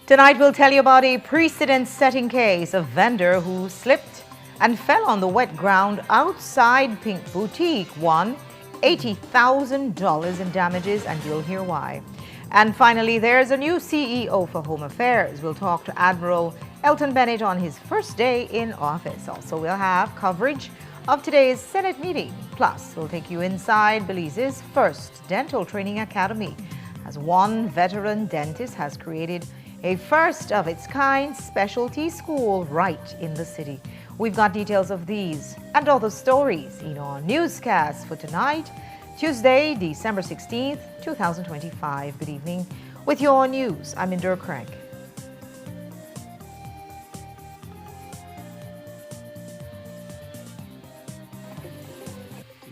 Tonight we'll tell you about a precedent-setting case of vendor who slipped and fell on the wet ground outside Pink Boutique, won $80,000 in damages, and you'll hear why. And finally, there's a new CEO for Home Affairs. We'll talk to Admiral Elton Bennett on his first day in office. Also, we'll have coverage of today's Senate meeting. Plus, we'll take you inside Belize's first dental training academy, as one veteran dentist has created a first-of-its-kind specialty school right in the city. We've got details of these and other stories in our newscast for tonight, Tuesday, December 16th, 2025. Good evening. With your news, I'm Indra Crank.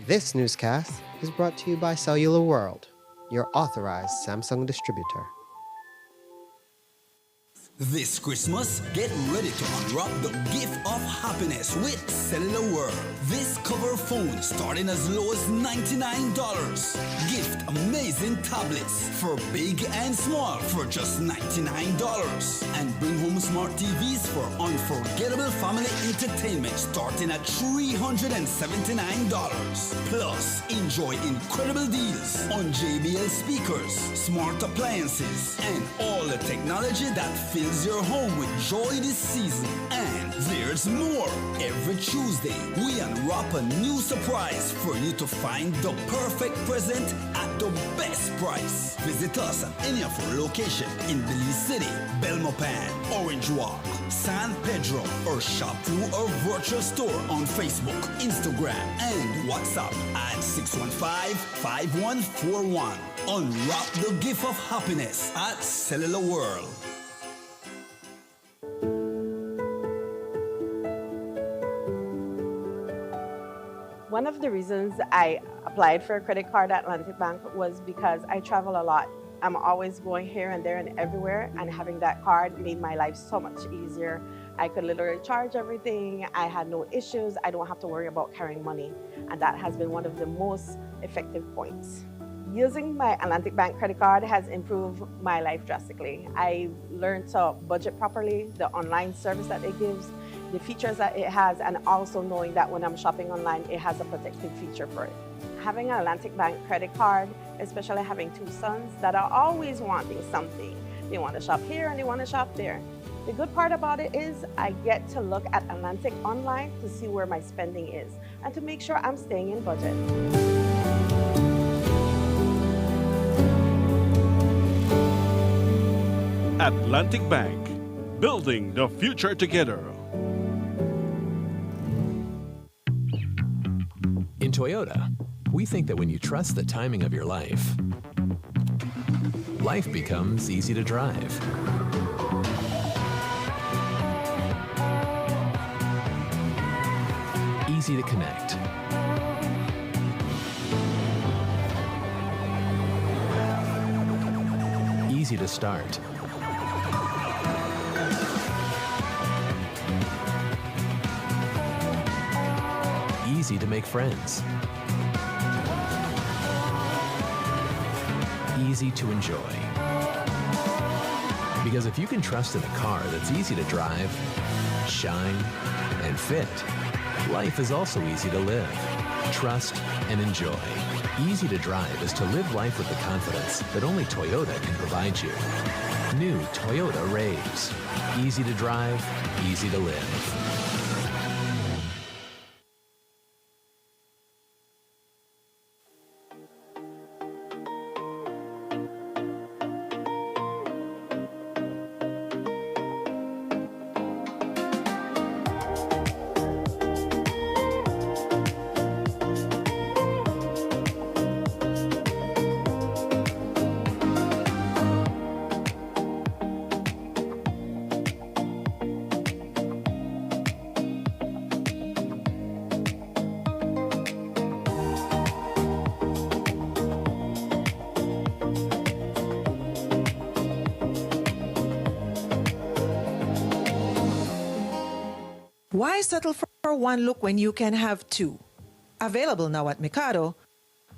This newscast is brought to you by Cellular World, your authorized Samsung distributor. This Christmas, get ready to unwrap the gift of happiness with Cellular World. This cover phone starting as low as $99. Gift amazing tablets for big and small for just $99. And bring home smart TVs for unforgettable family entertainment starting at $379. Plus, enjoy incredible deals on JBL speakers, smart appliances, and all the technology that fills your home with joy this season. And there's more. Every Tuesday, we unwrap a new surprise for you to find the perfect present at the best price. Visit us at any of our locations in Belize City, Belmopan, Orange Walk, San Pedro, or shop through our virtual store on Facebook, Instagram, and WhatsApp at 615-5141. Unwrap the gift of happiness at Cellular World. One of the reasons I applied for a credit card at Atlantic Bank was because I travel a lot. I'm always going here and there and everywhere, and having that card made my life so much easier. I could literally charge everything. I had no issues. I don't have to worry about carrying money, and that has been one of the most effective points. Using my Atlantic Bank credit card has improved my life drastically. I learned to budget properly, the online service that it gives, the features that it has, and also knowing that when I'm shopping online, it has a protective feature for it. Having an Atlantic Bank credit card, especially having two sons that are always wanting something. They want to shop here and they want to shop there. The good part about it is I get to look at Atlantic online to see where my spending is and to make sure I'm staying in budget. Atlantic Bank, building the future together. In Toyota, we think that when you trust the timing of your life, life becomes easy to drive. Easy to connect. Easy to start. Easy to make friends. Easy to enjoy. Because if you can trust in a car that's easy to drive, shine, and fit, life is also easy to live, trust, and enjoy. Easy to drive is to live life with the confidence that only Toyota can provide you. New Toyota Raves. Easy to drive, easy to live. Why settle for one look when you can have two? Available now at Mikado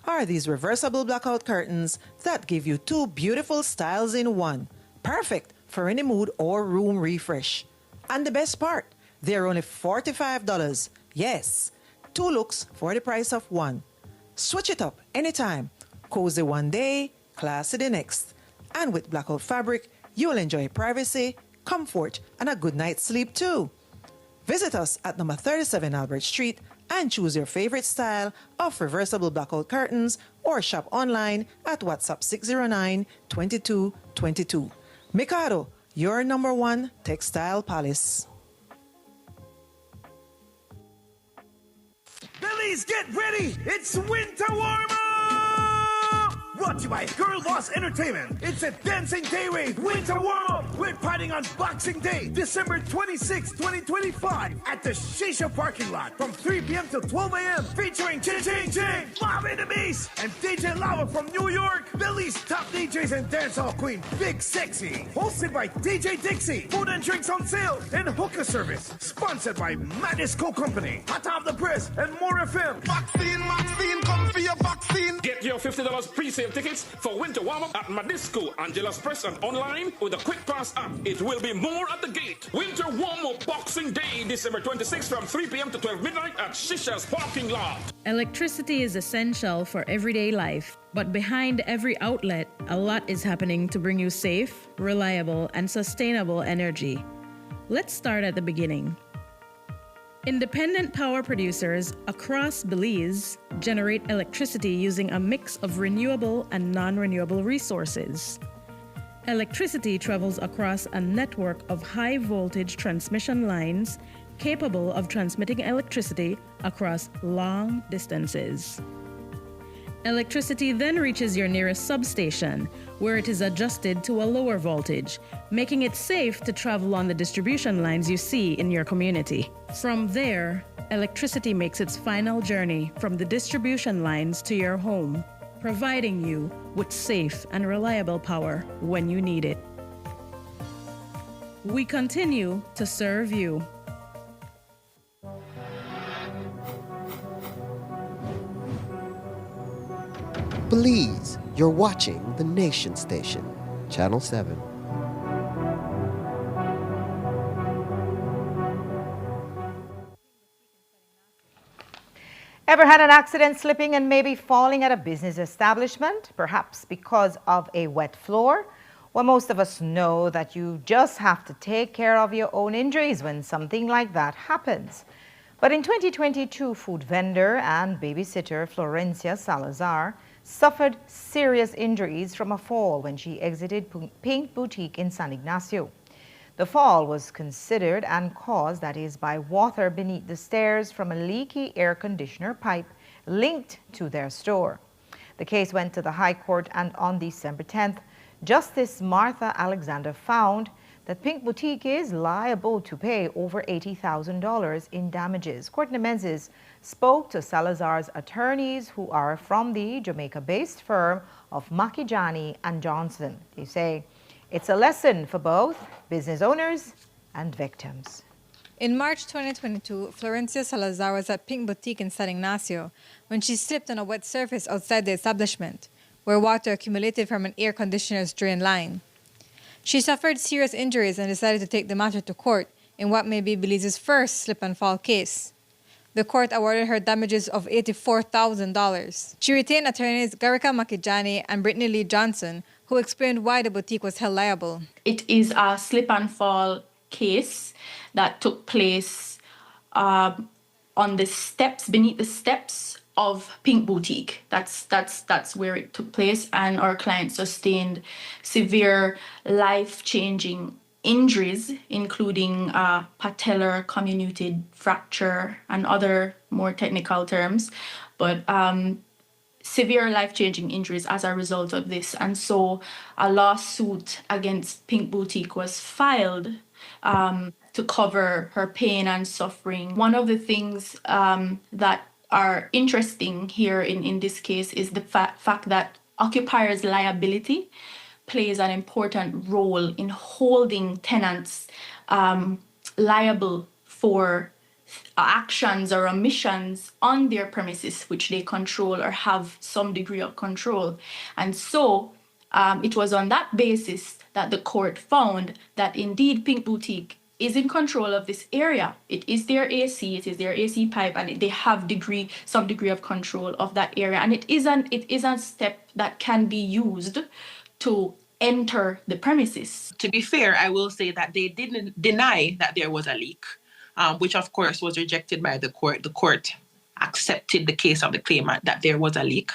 are these reversible blackout curtains that give you two beautiful styles in one. Perfect for any mood or room refresh. And the best part, they're only $45. Yes, 2 looks for the price of 1. Switch it up anytime. Cozy one day, classy the next. And with blackout fabric, you'll enjoy privacy, comfort, and a good night's sleep too. Visit us at number 37 Albert Street and choose your favorite style of reversible blackout curtains or shop online at WhatsApp 609-2222. Mikado, your number one textile palace. Billies, get ready! It's winter warm-up! Brought to you by Girl Boss Entertainment. It's a dancing day rave winter warm-up. We're partying on Boxing Day, December 26, 2025 at the Shisha parking lot from 3 p.m. to 12 a.m. featuring Ching Ching Ching, Mob Enemies, and DJ Lava from New York. Billy's top DJs and dancehall queen, Big Sexy. Hosted by DJ Dixie. Food and drinks on sale and hookah service. Sponsored by Madisco Company, Hot Off the Press, and More FM. Maxine, come for your vaccine. Get your $50 pre-sale tickets for winter warm-up at Madisco, Angela's Press, and online with the Quick Pass app. It will be more at the gate. Winter warm-up Boxing Day, December 26th from 3 p.m. to 12 midnight at Shisha's parking lot. Electricity is essential for everyday life, but behind every outlet, a lot is happening to bring you safe, reliable, and sustainable energy. Let's start at the beginning. Independent power producers across Belize generate electricity using a mix of renewable and non-renewable resources. Electricity travels across a network of high-voltage transmission lines capable of transmitting electricity across long distances. Electricity then reaches your nearest substation, where it is adjusted to a lower voltage, making it safe to travel on the distribution lines you see in your community. From there, electricity makes its final journey from the distribution lines to your home, providing you with safe and reliable power when you need it. We continue to serve you. Belize, you're watching the Nation Station, Channel 7. Ever had an accident slipping and maybe falling at a business establishment, perhaps because of a wet floor? Well, most of us know that you just have to take care of your own injuries when something like that happens. But in 2022, food vendor and babysitter Florencia Salazar suffered serious injuries from a fall when she exited Pink Boutique in San Ignacio. The fall was considered and caused, that is, by water beneath the stairs from a leaky air conditioner pipe linked to their store. The case went to the High Court, and on December 10th, Justice Martha Alexander found that Pink Boutique is liable to pay over $80,000 in damages. Courtney Menzies spoke to Salazar's attorneys, who are from the Jamaica-based firm of Makijani and Johnson. They say it's a lesson for both business owners and victims. In March 2022, Florencia Salazar was at Pink Boutique in San Ignacio when she slipped on a wet surface outside the establishment, where water accumulated from an air conditioner's drain line. She suffered serious injuries and decided to take the matter to court in what may be Belize's first slip and fall case. The court awarded her damages of $84,000. She retained attorneys Garika Makijani and Brittany Lee Johnson, who explained why the boutique was held liable. It is a slip and fall case that took place on the steps, beneath the steps of Pink Boutique. That's where it took place, and our client sustained severe life-changing injuries, including patellar comminuted fracture and other more technical terms, but severe life-changing injuries as a result of this. And so a lawsuit against Pink Boutique was filed to cover her pain and suffering. One of the things that are interesting here in this case is the fact that occupiers' liability plays an important role in holding tenants liable for actions or omissions on their premises which they control or have some degree of control. And so It was on that basis that the court found that indeed Pink Boutique is in control of this area. It is their AC, it is their AC pipe, and they have some degree of control of that area. And it is a step that can be used to enter the premises. To be fair, I will say that they didn't deny that there was a leak, which of course was rejected by the court. The court accepted the case of the claimant that there was a leak.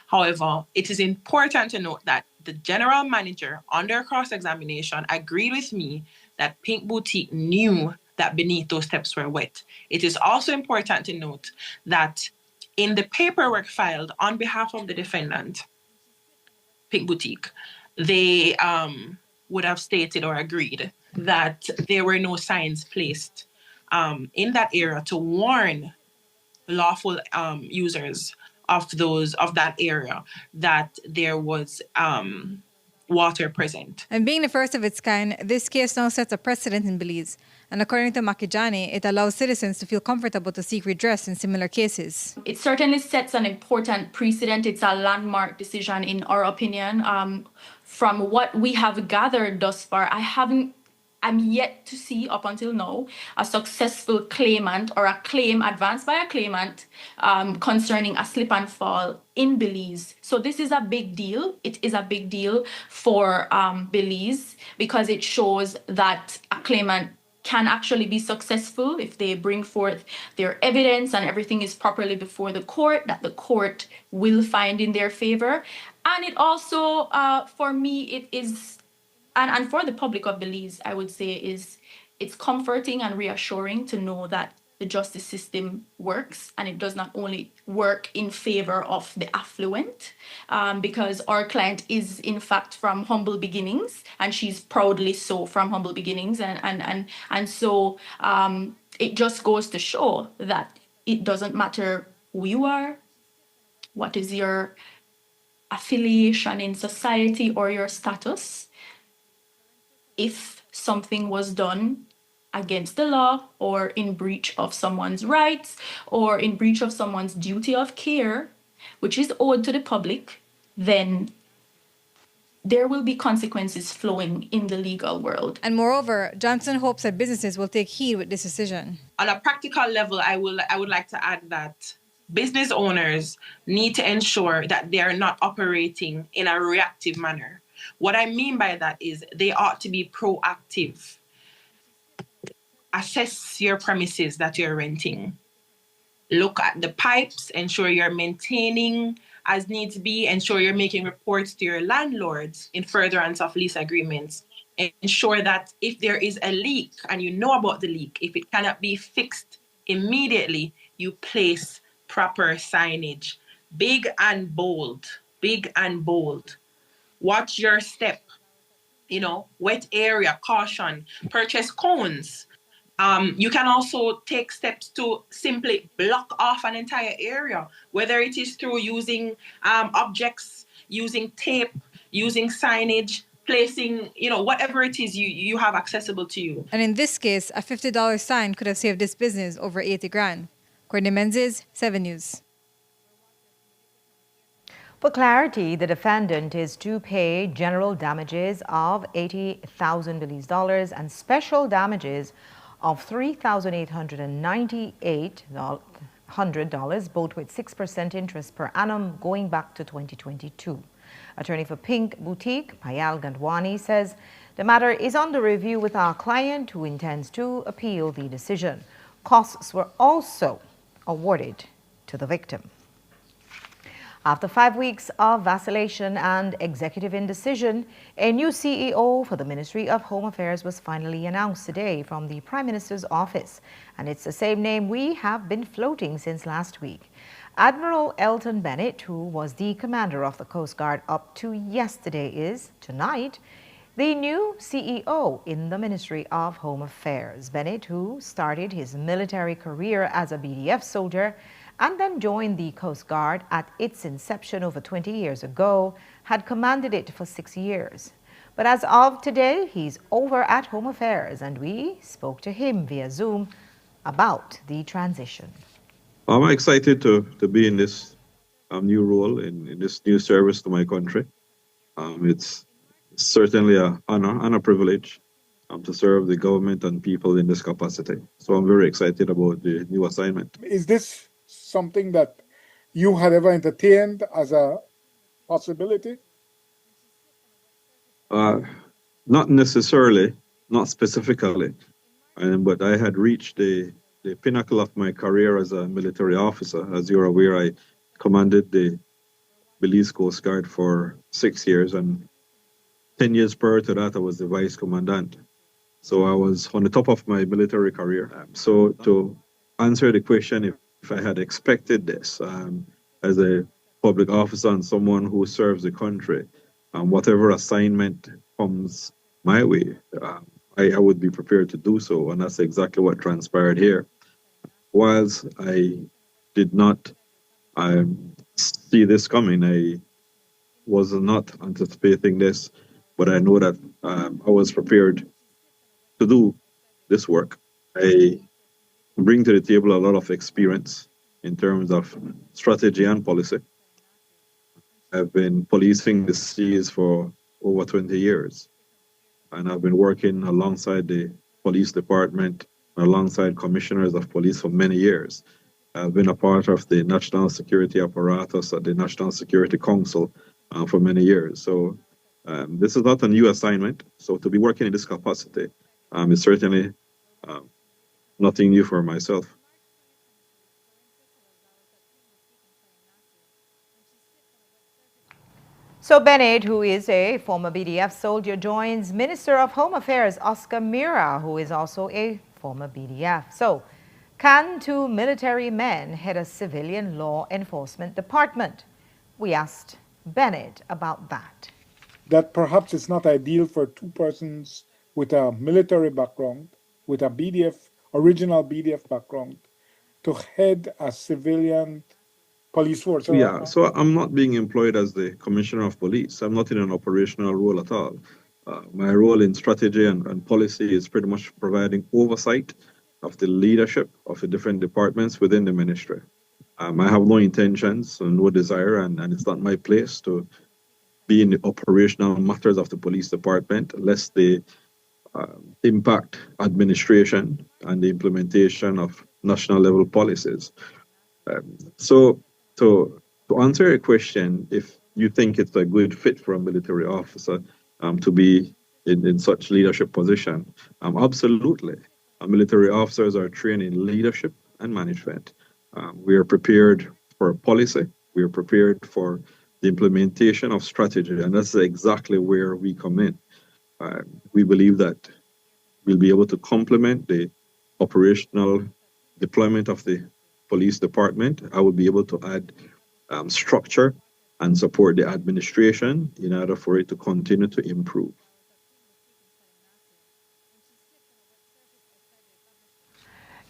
However, it is important to note that the general manager, under cross-examination, agreed with me that Pink Boutique knew that beneath those steps were wet. It is also important to note that in the paperwork filed on behalf of the defendant, Pink Boutique, they would have stated or agreed that there were no signs placed in that area to warn lawful users of that area that there was water present. And being the first of its kind, this case now sets a precedent in Belize. And according to Makijani, it allows citizens to feel comfortable to seek redress in similar cases. It certainly sets an important precedent. It's a landmark decision in our opinion. From what we have gathered thus far, I'm yet to see, up until now, a successful claimant or a claim advanced by a claimant concerning a slip and fall in Belize. So this is a big deal. It is a big deal for Belize because it shows that a claimant can actually be successful if they bring forth their evidence and everything is properly before the court, that the court will find in their favor. And it also, for me, it is, and for the public of Belize, I would say, it's comforting and reassuring to know that the justice system works, and it does not only work in favor of the affluent, because our client is in fact from humble beginnings, and she's proudly so from humble beginnings, and so it just goes to show that it doesn't matter who you are, what is your affiliation in society or your status. If something was done against the law or in breach of someone's rights or in breach of someone's duty of care, which is owed to the public, then there will be consequences flowing in the legal world. And moreover, Johnson hopes that businesses will take heed with this decision. On a practical level, I would like to add that business owners need to ensure that they are not operating in a reactive manner. What I mean by that is they ought to be proactive. Assess your premises that you're renting. Look at the pipes, ensure you're maintaining as needs be, ensure you're making reports to your landlords in furtherance of lease agreements. Ensure that if there is a leak and you know about the leak, if it cannot be fixed immediately, you place proper signage. Big and bold, big and bold. Watch your step, wet area, caution, purchase cones. You can also take steps to simply block off an entire area, whether it is through using objects, using tape, using signage, placing, whatever it is you have accessible to you. And in this case, a $50 sign could have saved this business over 80 grand. Courtney Menzies, 7 News. For clarity, the defendant is to pay general damages of 80,000 Belize dollars and special damages of $3,898, both with 6% interest per annum going back to 2022. Attorney for Pink Boutique, Payal Gandwani, says the matter is under review with our client, who intends to appeal the decision. Costs were also awarded to the victim. After 5 weeks of vacillation and executive indecision, a new CEO for the Ministry of Home Affairs was finally announced today from the Prime Minister's office, and it's the same name we have been floating since last week. Admiral Elton Bennett, who was the commander of the Coast Guard up to yesterday, is, tonight, the new CEO in the Ministry of Home Affairs. Bennett, who started his military career as a BDF soldier and then joined the Coast Guard at its inception over 20 years ago, had commanded it for 6 years. But as of today, he's over at Home Affairs, and we spoke to him via Zoom about the transition. I'm excited to be in this new role, in this new service to my country. It's certainly an honor and a privilege to serve the government and people in this capacity. So I'm very excited about the new assignment. Is this something that you had ever entertained as a possibility? Uh, Not necessarily, not specifically, but I had reached the pinnacle of my career as a military officer. As you're aware, I commanded the Belize Coast Guard for 6 years, and 10 years prior to that, I was the vice commandant. So I was on the top of my military career. So to answer the question, if I had expected this as a public officer and someone who serves the country, whatever assignment comes my way, I would be prepared to do so. And that's exactly what transpired here. Whilst I did not see this coming, I was not anticipating this, but I know that I was prepared to do this work. I bring to the table a lot of experience in terms of strategy and policy. I've been policing the seas for over 20 years, and I've been working alongside the police department, alongside commissioners of police for many years. I've been a part of the national security apparatus at the National Security Council for many years. So this is not a new assignment. So to be working in this capacity is certainly nothing new for myself. So Bennett, who is a former BDF soldier, joins Minister of Home Affairs Oscar Mira, who is also a former BDF. So can two military men head a civilian law enforcement department? We asked Bennett about that. That perhaps it's not ideal for two persons with a military background, with a BDF, original BDF background, to head a civilian police force. Yeah, so I'm not being employed as the commissioner of police. I'm not in an operational role at all. My role in strategy and policy is pretty much providing oversight of the leadership of the different departments within the ministry. I have no intentions and no desire, and it's not my place to be in the operational matters of the police department unless they impact administration and the implementation of national level policies. So to answer your question, if you think it's a good fit for a military officer to be in such leadership position, absolutely. Military officers are trained in leadership and management. We are prepared for policy. We are prepared for the implementation of strategy, and that's exactly where we come in. We believe that we'll be able to complement the operational deployment of the police department. I will be able to add structure and support the administration in order for it to continue to improve.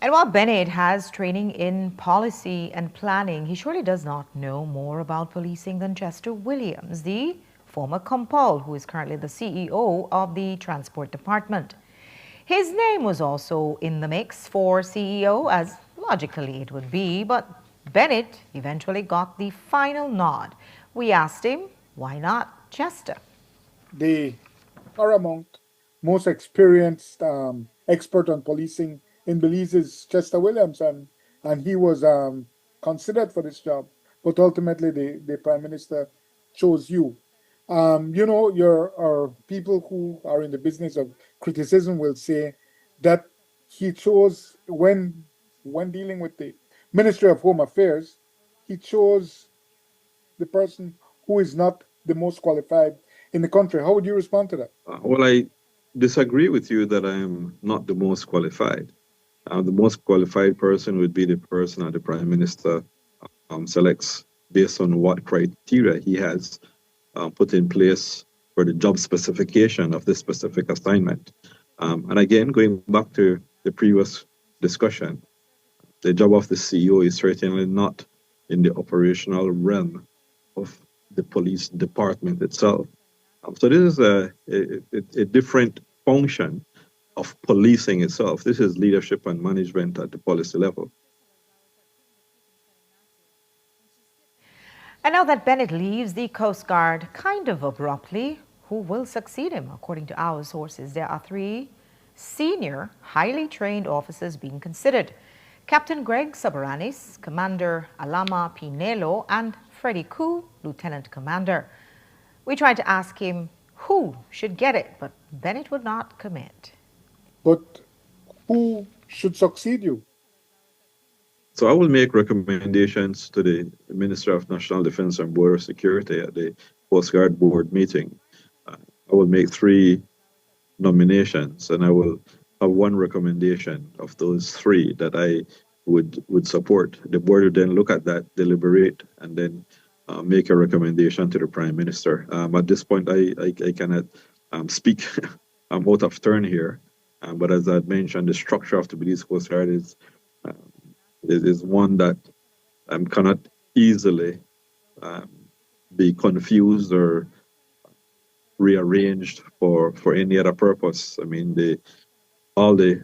And while Bennett has training in policy and planning, he surely does not know more about policing than Chester Williams, the former compol, who is currently the CEO of the Transport Department. His name was also in the mix for CEO, as logically it would be, but Bennett eventually got the final nod. We asked him, why not Chester? The paramount, most experienced expert on policing in Belize is Chester Williams, and he was considered for this job, but ultimately the Prime Minister chose you. Your people who are in the business of criticism will say that he chose, when dealing with the Ministry of Home Affairs, he chose the person who is not the most qualified in the country. How would you respond to that? Well, I disagree with you that I am not the most qualified. The most qualified person would be the person that the Prime Minister selects based on what criteria he has put in place for the job specification of this specific assignment. And again, going back to the previous discussion, the job of the CEO is certainly not in the operational realm of the police department itself. So this is a different function of policing itself. This is leadership and management at the policy level. And now that Bennett leaves the Coast Guard kind of abruptly, who will succeed him? According to our sources, there are 3 senior, highly trained officers being considered. Captain Greg Sabaranis, Commander Alama Pinelo, and Freddie Koo, Lieutenant Commander. We tried to ask him who should get it, but Bennett would not commit. But who should succeed you? So I will make recommendations to the Minister of National Defense and Border Security at the Coast Guard Board meeting. I will make 3 nominations, and I will have 1 recommendation of those 3 that I would support. The board would then look at that, deliberate, and then make a recommendation to the Prime Minister. At this point, I cannot speak. I'm out of turn here. But as I mentioned, the structure of the Belize Coast Guard is one that cannot easily be confused or rearranged for any other purpose. I mean, all the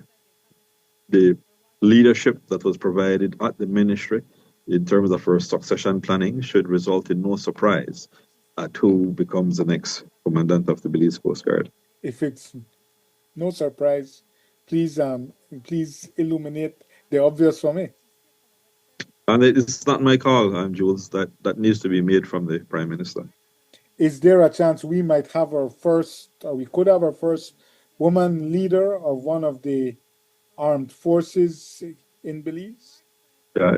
leadership that was provided at the ministry in terms of our succession planning should result in no surprise at who becomes the next commandant of the Belize Coast Guard. If it's no surprise, please illuminate the obvious for me. And it's not my call, Jules. That needs to be made from the Prime Minister. Is there a chance we might have we could have our first woman leader of one of the armed forces in Belize?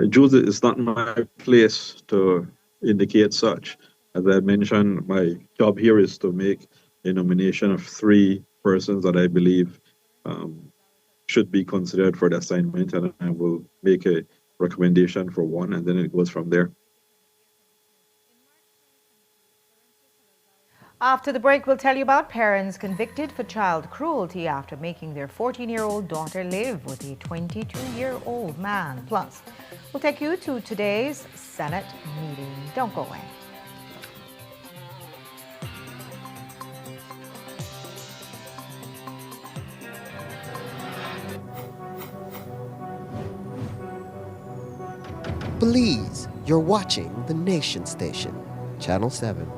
Jules, it's not my place to indicate such. As I mentioned, my job here is to make a nomination of 3 persons that I believe should be considered for the assignment, and I will make a recommendation for 1, and then it goes from there. After the break, we'll tell you about parents convicted for child cruelty after making their 14-year-old daughter live with a 22-year-old man. Plus, we'll take you to today's Senate meeting. Don't go away. Belize, you're watching the Nation Station, Channel 7.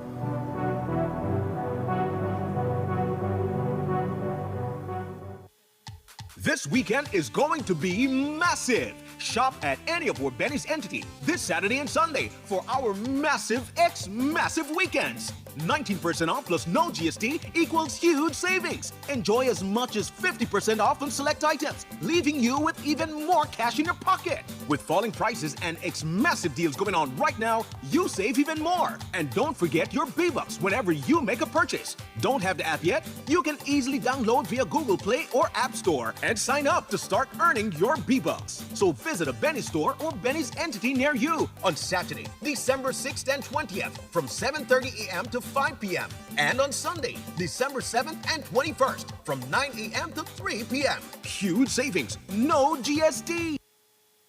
This weekend is going to be massive. Shop at any of our Benny's entity this Saturday and Sunday for our massive Massive weekends. 19% off plus no GST equals huge savings. Enjoy as much as 50% off on select items, leaving you with even more cash in your pocket. With falling prices and massive deals going on right now, you save even more. And don't forget your B-Bucks whenever you make a purchase. Don't have the app yet? You can easily download via Google Play or App Store and sign up to start earning your B-Bucks. So visit a Benny's store or Benny's entity near you on Saturday, December 6th and 20th from 7:30 a.m. to 5 p.m. and on Sunday, December 7th and 21st from 9 a.m. to 3 p.m. Huge savings, no GST.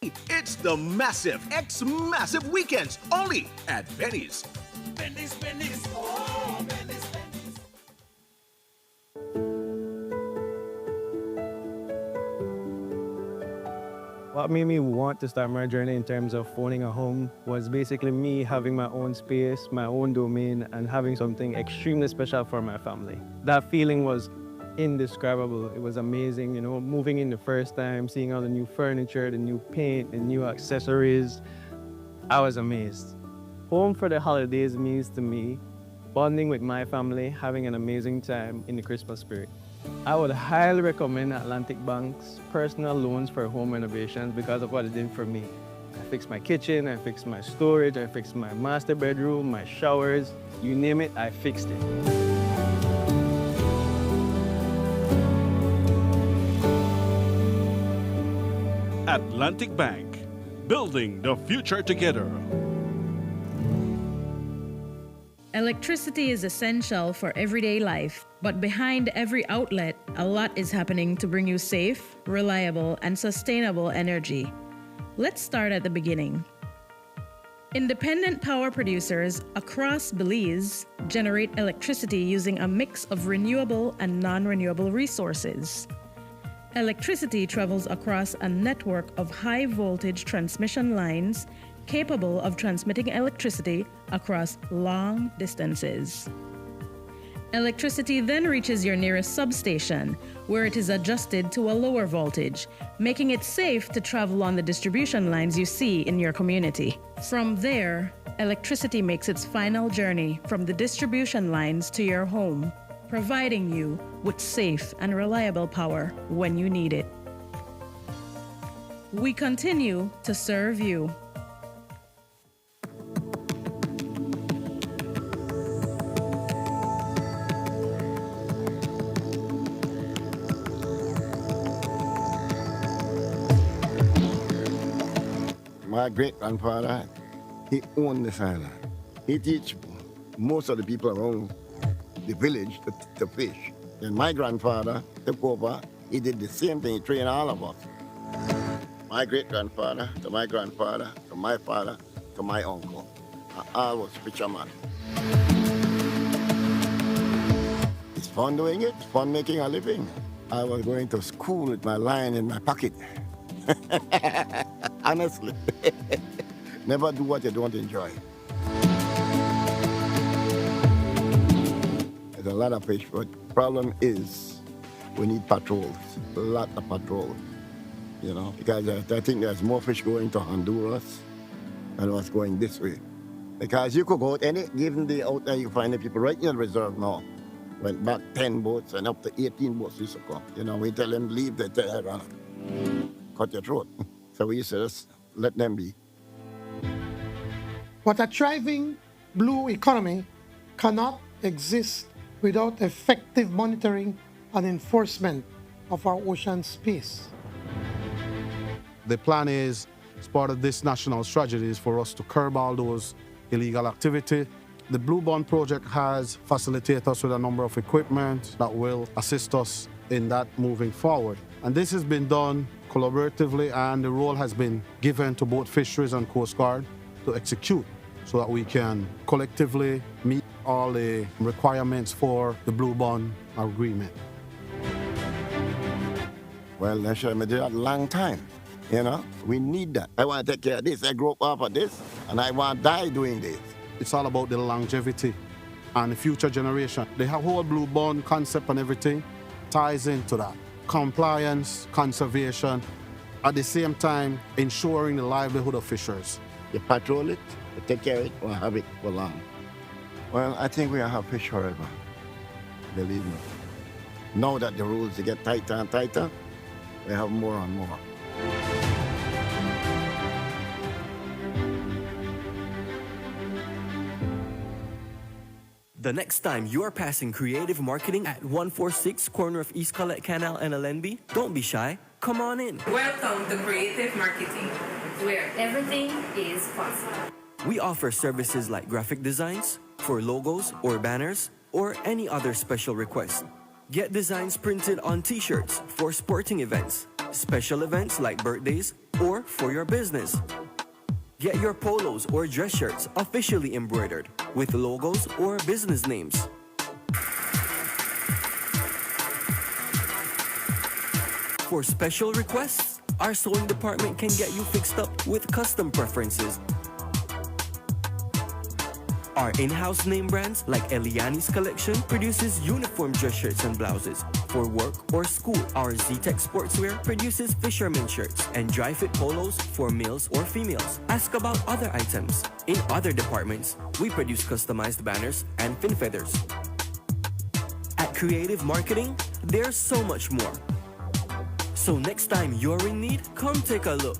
It's the massive Massive weekends only at Benny's. Benny's, oh, Benny's. What made me want to start my journey in terms of owning a home was basically me having my own space, my own domain, and having something extremely special for my family. That feeling was indescribable. It was amazing, you know, moving in the first time, seeing all the new furniture, the new paint, the new accessories. I was amazed. Home for the holidays means to me bonding with my family, having an amazing time in the Christmas spirit. I would highly recommend Atlantic Bank's personal loans for home renovations because of what it did for me. I fixed my kitchen, I fixed my storage, I fixed my master bedroom, my showers, you name it, I fixed it. Atlantic Bank, building the future together. Electricity is essential for everyday life, but behind every outlet, a lot is happening to bring you safe, reliable, and sustainable energy. Let's start at the beginning. Independent power producers across Belize generate electricity using a mix of renewable and non-renewable resources. Electricity travels across a network of high-voltage transmission lines capable of transmitting electricity across long distances. Electricity then reaches your nearest substation, where it is adjusted to a lower voltage, making it safe to travel on the distribution lines you see in your community. From there, electricity makes its final journey from the distribution lines to your home, providing you with safe and reliable power when you need it. We continue to serve you. My great-grandfather, he owned this island. He teach most of the people around the village to fish. And my grandfather took over, he did the same thing, he trained all of us. My great-grandfather, to my grandfather, to my father, to my uncle. All was fishermen. It's fun doing it, it's fun making a living. I was going to school with my line in my pocket. Honestly. Never do what you don't enjoy. There's a lot of fish, but the problem is we need patrols, a lot of patrols, you know, because I think there's more fish going to Honduras than what's going this way. Because you could go out any given day out there, you find the people right in the reserve now. Went back 10 boats and up to 18 boats used to come. You know, we tell them leave, they tell them, cut your throat. So we used to just let them be. But a thriving blue economy cannot exist without effective monitoring and enforcement of our ocean space. The plan is, as part of this national strategy, is for us to curb all those illegal activity. The Blue Bond project has facilitated us with a number of equipment that will assist us in that moving forward. And this has been done collaboratively, and the role has been given to both Fisheries and Coast Guard to execute so that we can collectively meet all the requirements for the Blue Bond agreement. Well, they should have did that a long time. You know, we need that. I want to take care of this. I grew up off of this, and I want to die doing this. It's all about the longevity and the future generation. The whole Blue Bond concept and everything ties into that. Compliance, conservation, at the same time ensuring the livelihood of fishers. You patrol it, you take care of it, or have it for long. Well, I think we have fish forever, believe me. Now that the rules get tighter and tighter, we have more and more. The next time you are passing creative marketing at 146 corner of East Collette Canal and Alenby, don't be shy. Come on in. Welcome to Creative Marketing, where everything is possible. We offer services like graphic designs for logos or banners or any other special request. Get designs printed on t-shirts for sporting events, special events like birthdays, or for your business. Get your polos or dress shirts officially embroidered with logos or business names. For special requests, our sewing department can get you fixed up with custom preferences. Our in-house name brands like Eliani's collection produces uniform dress shirts and blouses. For work or school, our Z-Tech Sportswear produces fisherman shirts and dry fit polos for males or females. Ask about other items. In other departments, we produce customized banners and fin feathers. At Creative Marketing, there's so much more. So next time you're in need, come take a look.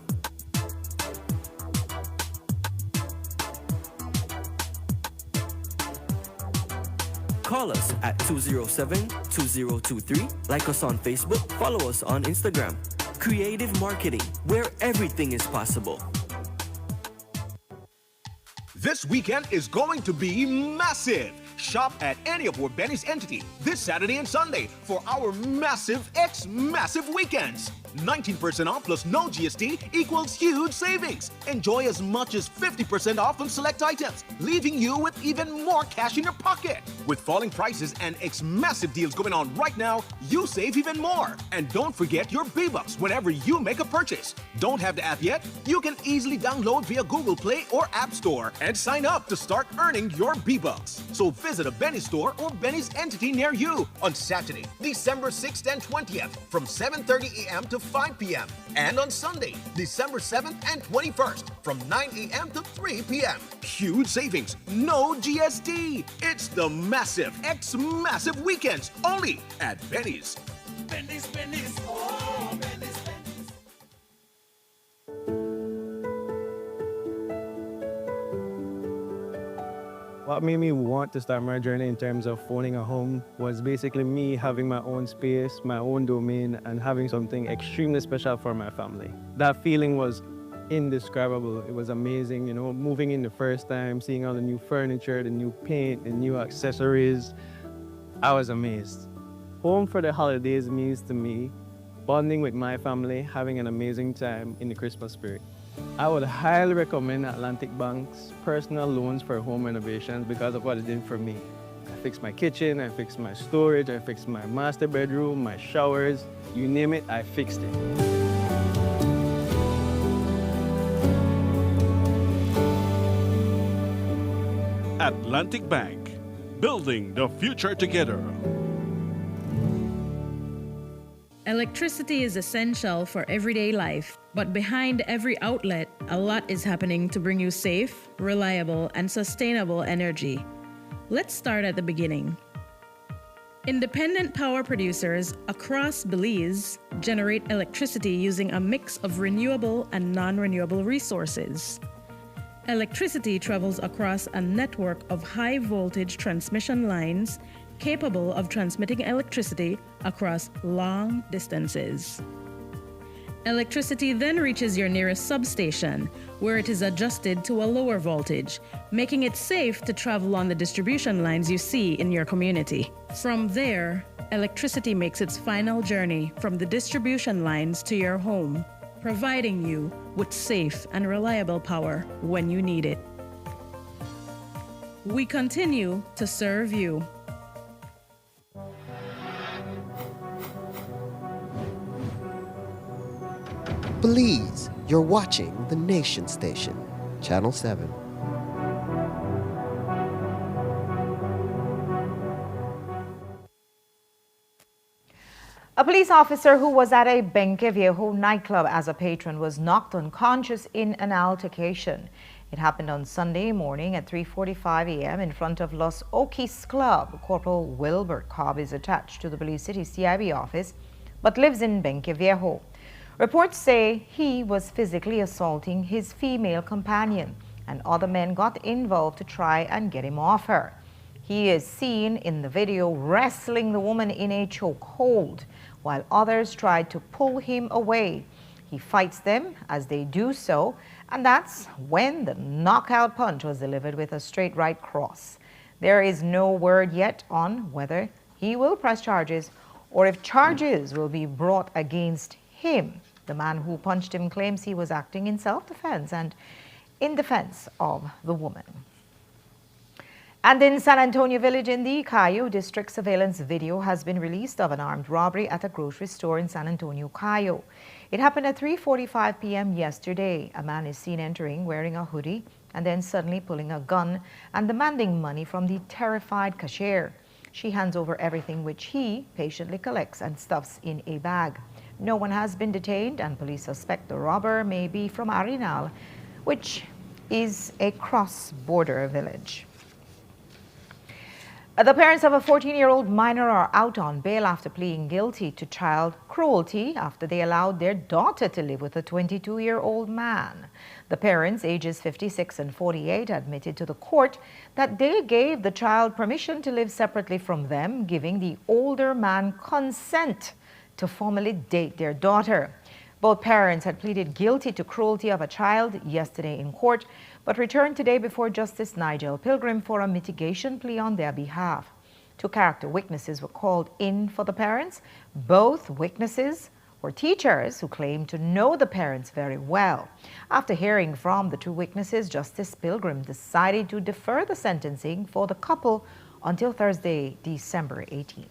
Call us at 207-2023. Like us on Facebook. Follow us on Instagram. Creative Marketing, where everything is possible. This weekend is going to be massive. Shop at any of our Benny's entity this Saturday and Sunday for our massive X Massive weekends. 19% off plus no GST equals huge savings. Enjoy as much as 50% off on select items, leaving you with even more cash in your pocket. With falling prices and massive deals going on right now, you save even more. And don't forget your B-Bucks whenever you make a purchase. Don't have the app yet? You can easily download via Google Play or App Store and sign up to start earning your B-Bucks. So visit a Benny store or Benny's entity near you on Saturday, December 6th and 20th from 7:30 a.m. to 5 p.m. and on Sunday, December 7th and 21st from 9 a.m. to 3 p.m. Huge savings, no GST. It's the massive weekends only at Benny's. Benny's, oh, Benny's. What made me want to start my journey in terms of owning a home was basically me having my own space, my own domain, and having something extremely special for my family. That feeling was indescribable. It was amazing, you know, moving in the first time, seeing all the new furniture, the new paint, the new accessories. I was amazed. Home for the holidays means to me bonding with my family, having an amazing time in the Christmas spirit. I would highly recommend Atlantic Bank's personal loans for home renovations because of what it did for me. I fixed my kitchen, I fixed my storage, I fixed my master bedroom, my showers, you name it, I fixed it. Atlantic Bank, building the future together. Electricity is essential for everyday life, but behind every outlet, a lot is happening to bring you safe, reliable, and sustainable energy. Let's start at the beginning. Independent power producers across Belize generate electricity using a mix of renewable and non-renewable resources. Electricity travels across a network of high-voltage transmission lines capable of transmitting electricity across long distances. Electricity then reaches your nearest substation, where it is adjusted to a lower voltage, making it safe to travel on the distribution lines you see in your community. From there, electricity makes its final journey from the distribution lines to your home, providing you with safe and reliable power when you need it. We continue to serve you. Belize, you're watching the Nation Station, Channel 7. A police officer who was at a Benque Viejo nightclub as a patron was knocked unconscious in an altercation. It happened on Sunday morning at 3:45 a.m. in front of Los Oquis Club. Corporal Wilbert Cobb is attached to the Belize City CIB office, but lives in Benque Viejo. Reports say he was physically assaulting his female companion, and other men got involved to try and get him off her. He is seen in the video wrestling the woman in a chokehold, while others tried to pull him away. He fights them as they do so, and that's when the knockout punch was delivered with a straight right cross. There is no word yet on whether he will press charges or if charges will be brought against him. The man who punched him claims he was acting in self-defense and in defense of the woman. And in San Antonio Village in the Cayo District, surveillance video has been released of an armed robbery at a grocery store in San Antonio, Cayo. It happened at 3:45 p.m. yesterday. A man is seen entering wearing a hoodie and then suddenly pulling a gun and demanding money from the terrified cashier. She hands over everything, which he patiently collects and stuffs in a bag. No one has been detained, and police suspect the robber may be from Arenal, which is a cross-border village. The parents of a 14-year-old minor are out on bail after pleading guilty to child cruelty after they allowed their daughter to live with a 22-year-old man. The parents, ages 56 and 48, admitted to the court that they gave the child permission to live separately from them, giving the older man consent to formally date their daughter. Both parents had pleaded guilty to cruelty of a child yesterday in court, but returned today before Justice Nigel Pilgrim for a mitigation plea on their behalf. 2 character witnesses were called in for the parents. Both witnesses were for teachers who claim to know the parents very well. After hearing from the two witnesses, Justice Pilgrim decided to defer the sentencing for the couple until Thursday, December 18th.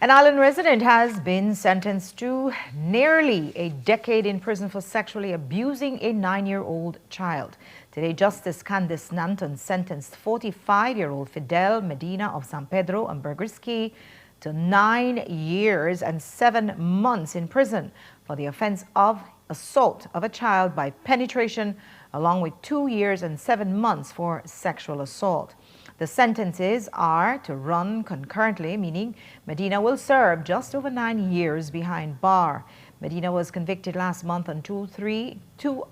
An island resident has been sentenced to nearly a decade in prison for sexually abusing a 9-year-old child. Today, Justice Candice Nanton sentenced 45-year-old Fidel Medina of San Pedro and Burgers Key to 9 years and 7 months in prison for the offense of assault of a child by penetration, along with 2 years and 7 months for sexual assault. The sentences are to run concurrently, meaning Medina will serve just over 9 years behind bar. Medina was convicted last month on two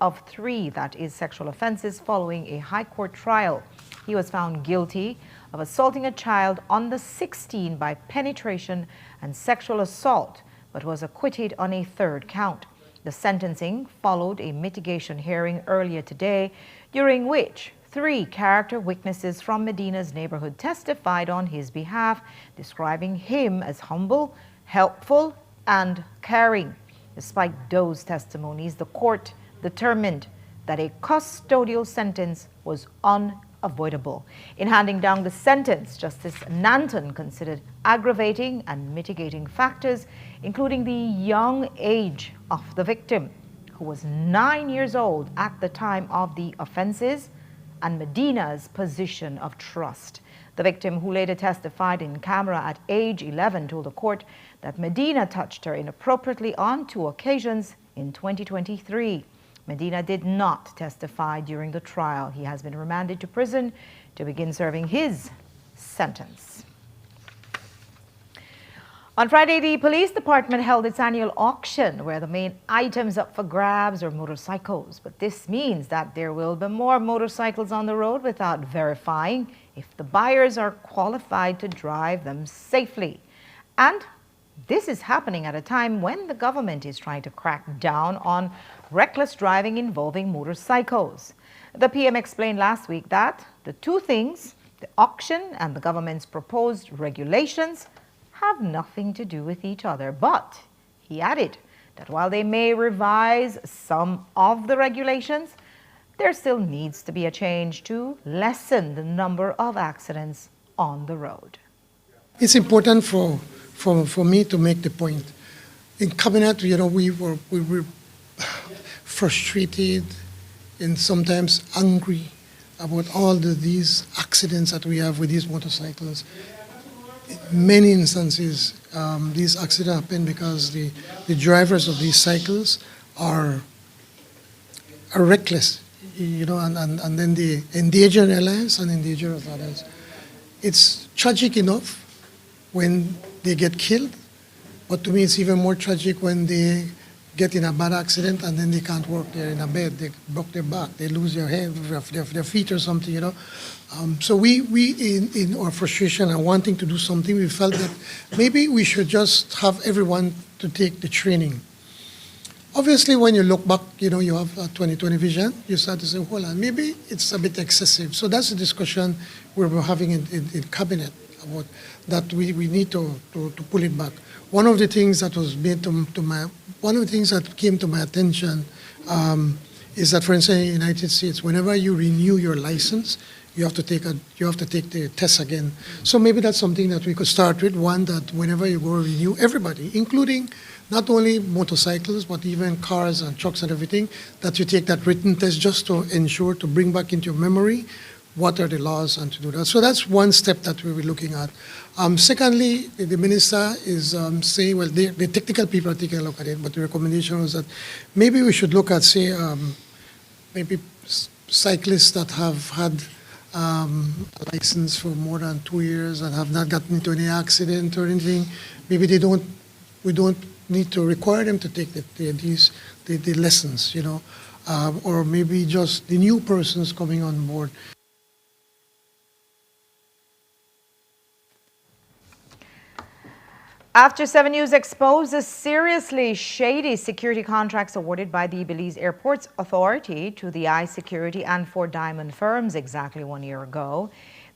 of three, that is, sexual offenses following a high court trial. He was found guilty of assaulting a child under 16 by penetration and sexual assault, but was acquitted on a third count. The sentencing followed a mitigation hearing earlier today, during which 3 character witnesses from Medina's neighborhood testified on his behalf, describing him as humble, helpful, and caring. Despite those testimonies, the court determined that a custodial sentence was unavoidable. In handing down the sentence, Justice Nanton considered aggravating and mitigating factors, including the young age of the victim, who was 9 years old at the time of the offenses, and Medina's position of trust. The victim, who later testified in camera at age 11, told the court that Medina touched her inappropriately on 2 occasions in 2023. Medina did not testify during the trial. He has been remanded to prison to begin serving his sentence. On Friday, the police department held its annual auction, where the main items up for grabs are motorcycles. But this means that there will be more motorcycles on the road without verifying if the buyers are qualified to drive them safely. And this is happening at a time when the government is trying to crack down on reckless driving involving motorcycles. The PM explained last week that the two things, the auction and the government's proposed regulations, have nothing to do with each other. But he added that while they may revise some of the regulations, there still needs to be a change to lessen the number of accidents on the road. It's important for me to make the point. In cabinet, we were frustrated and sometimes angry about all these accidents that we have with these motorcycles. In many instances, these accidents happen because the drivers of these cycles are reckless, and then they endanger their lives and endanger others. It's tragic enough when they get killed, but to me it's even more tragic when they get in a bad accident and then they can't work. They're in a bed, they broke their back, they lose their hand, their feet or something, So we in our frustration and wanting to do something, we felt that maybe we should just have everyone to take the training. Obviously, when you look back, you have a 2020 vision, you start to say, hold on, maybe it's a bit excessive. So that's the discussion we're having in cabinet about that we need to pull it back. One of the things that was made one of the things that came to my attention is that, for instance, in the United States, whenever you renew your license, you have to take the test again. So maybe that's something that we could start with. One, that whenever you go renew, everybody, including not only motorcycles, but even cars and trucks and everything, that you take that written test just to ensure, to bring back into your memory what are the laws and to do that. So that's one step that we were looking at. Secondly, the minister is saying, well, the technical people are taking a look at it, but the recommendation was that maybe we should look at, say, maybe cyclists that have had a license for more than 2 years and have not gotten into any accident or anything. Maybe we don't need to require them to take the lessons, or maybe just the new persons coming on board. After 7 News exposed the seriously shady security contracts awarded by the Belize Airports Authority to the iSecurity and 4 Diamond firms exactly 1 year ago,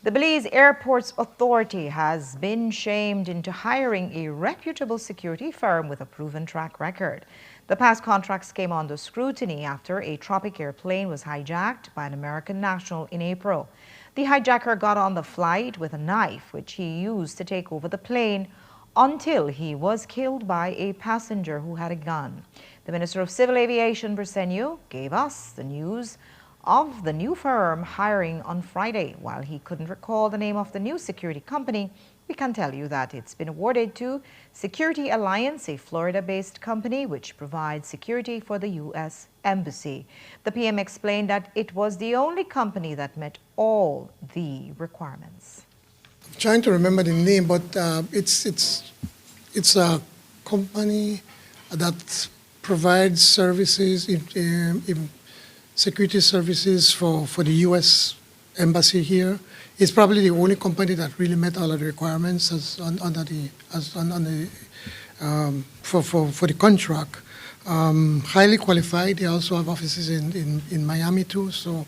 The Belize Airports Authority has been shamed into hiring a reputable security firm with a proven track record. The past contracts came under scrutiny after a Tropic airplane was hijacked by an American national in April. The hijacker got on the flight with a knife, which he used to take over the plane until he was killed by a passenger who had a gun. The Minister of Civil Aviation, Briceño, gave us the news of the new firm hiring on Friday. While he couldn't recall the name of the new security company, we can tell you that it's been awarded to Security Alliance, a Florida-based company which provides security for the U.S. Embassy. The PM explained that it was the only company that met all the requirements. I'm trying to remember the name, but it's a company that provides services in security services for the U.S. Embassy here. It's probably the only company that really met all of the requirements for the contract. Highly qualified. They also have offices in Miami too. So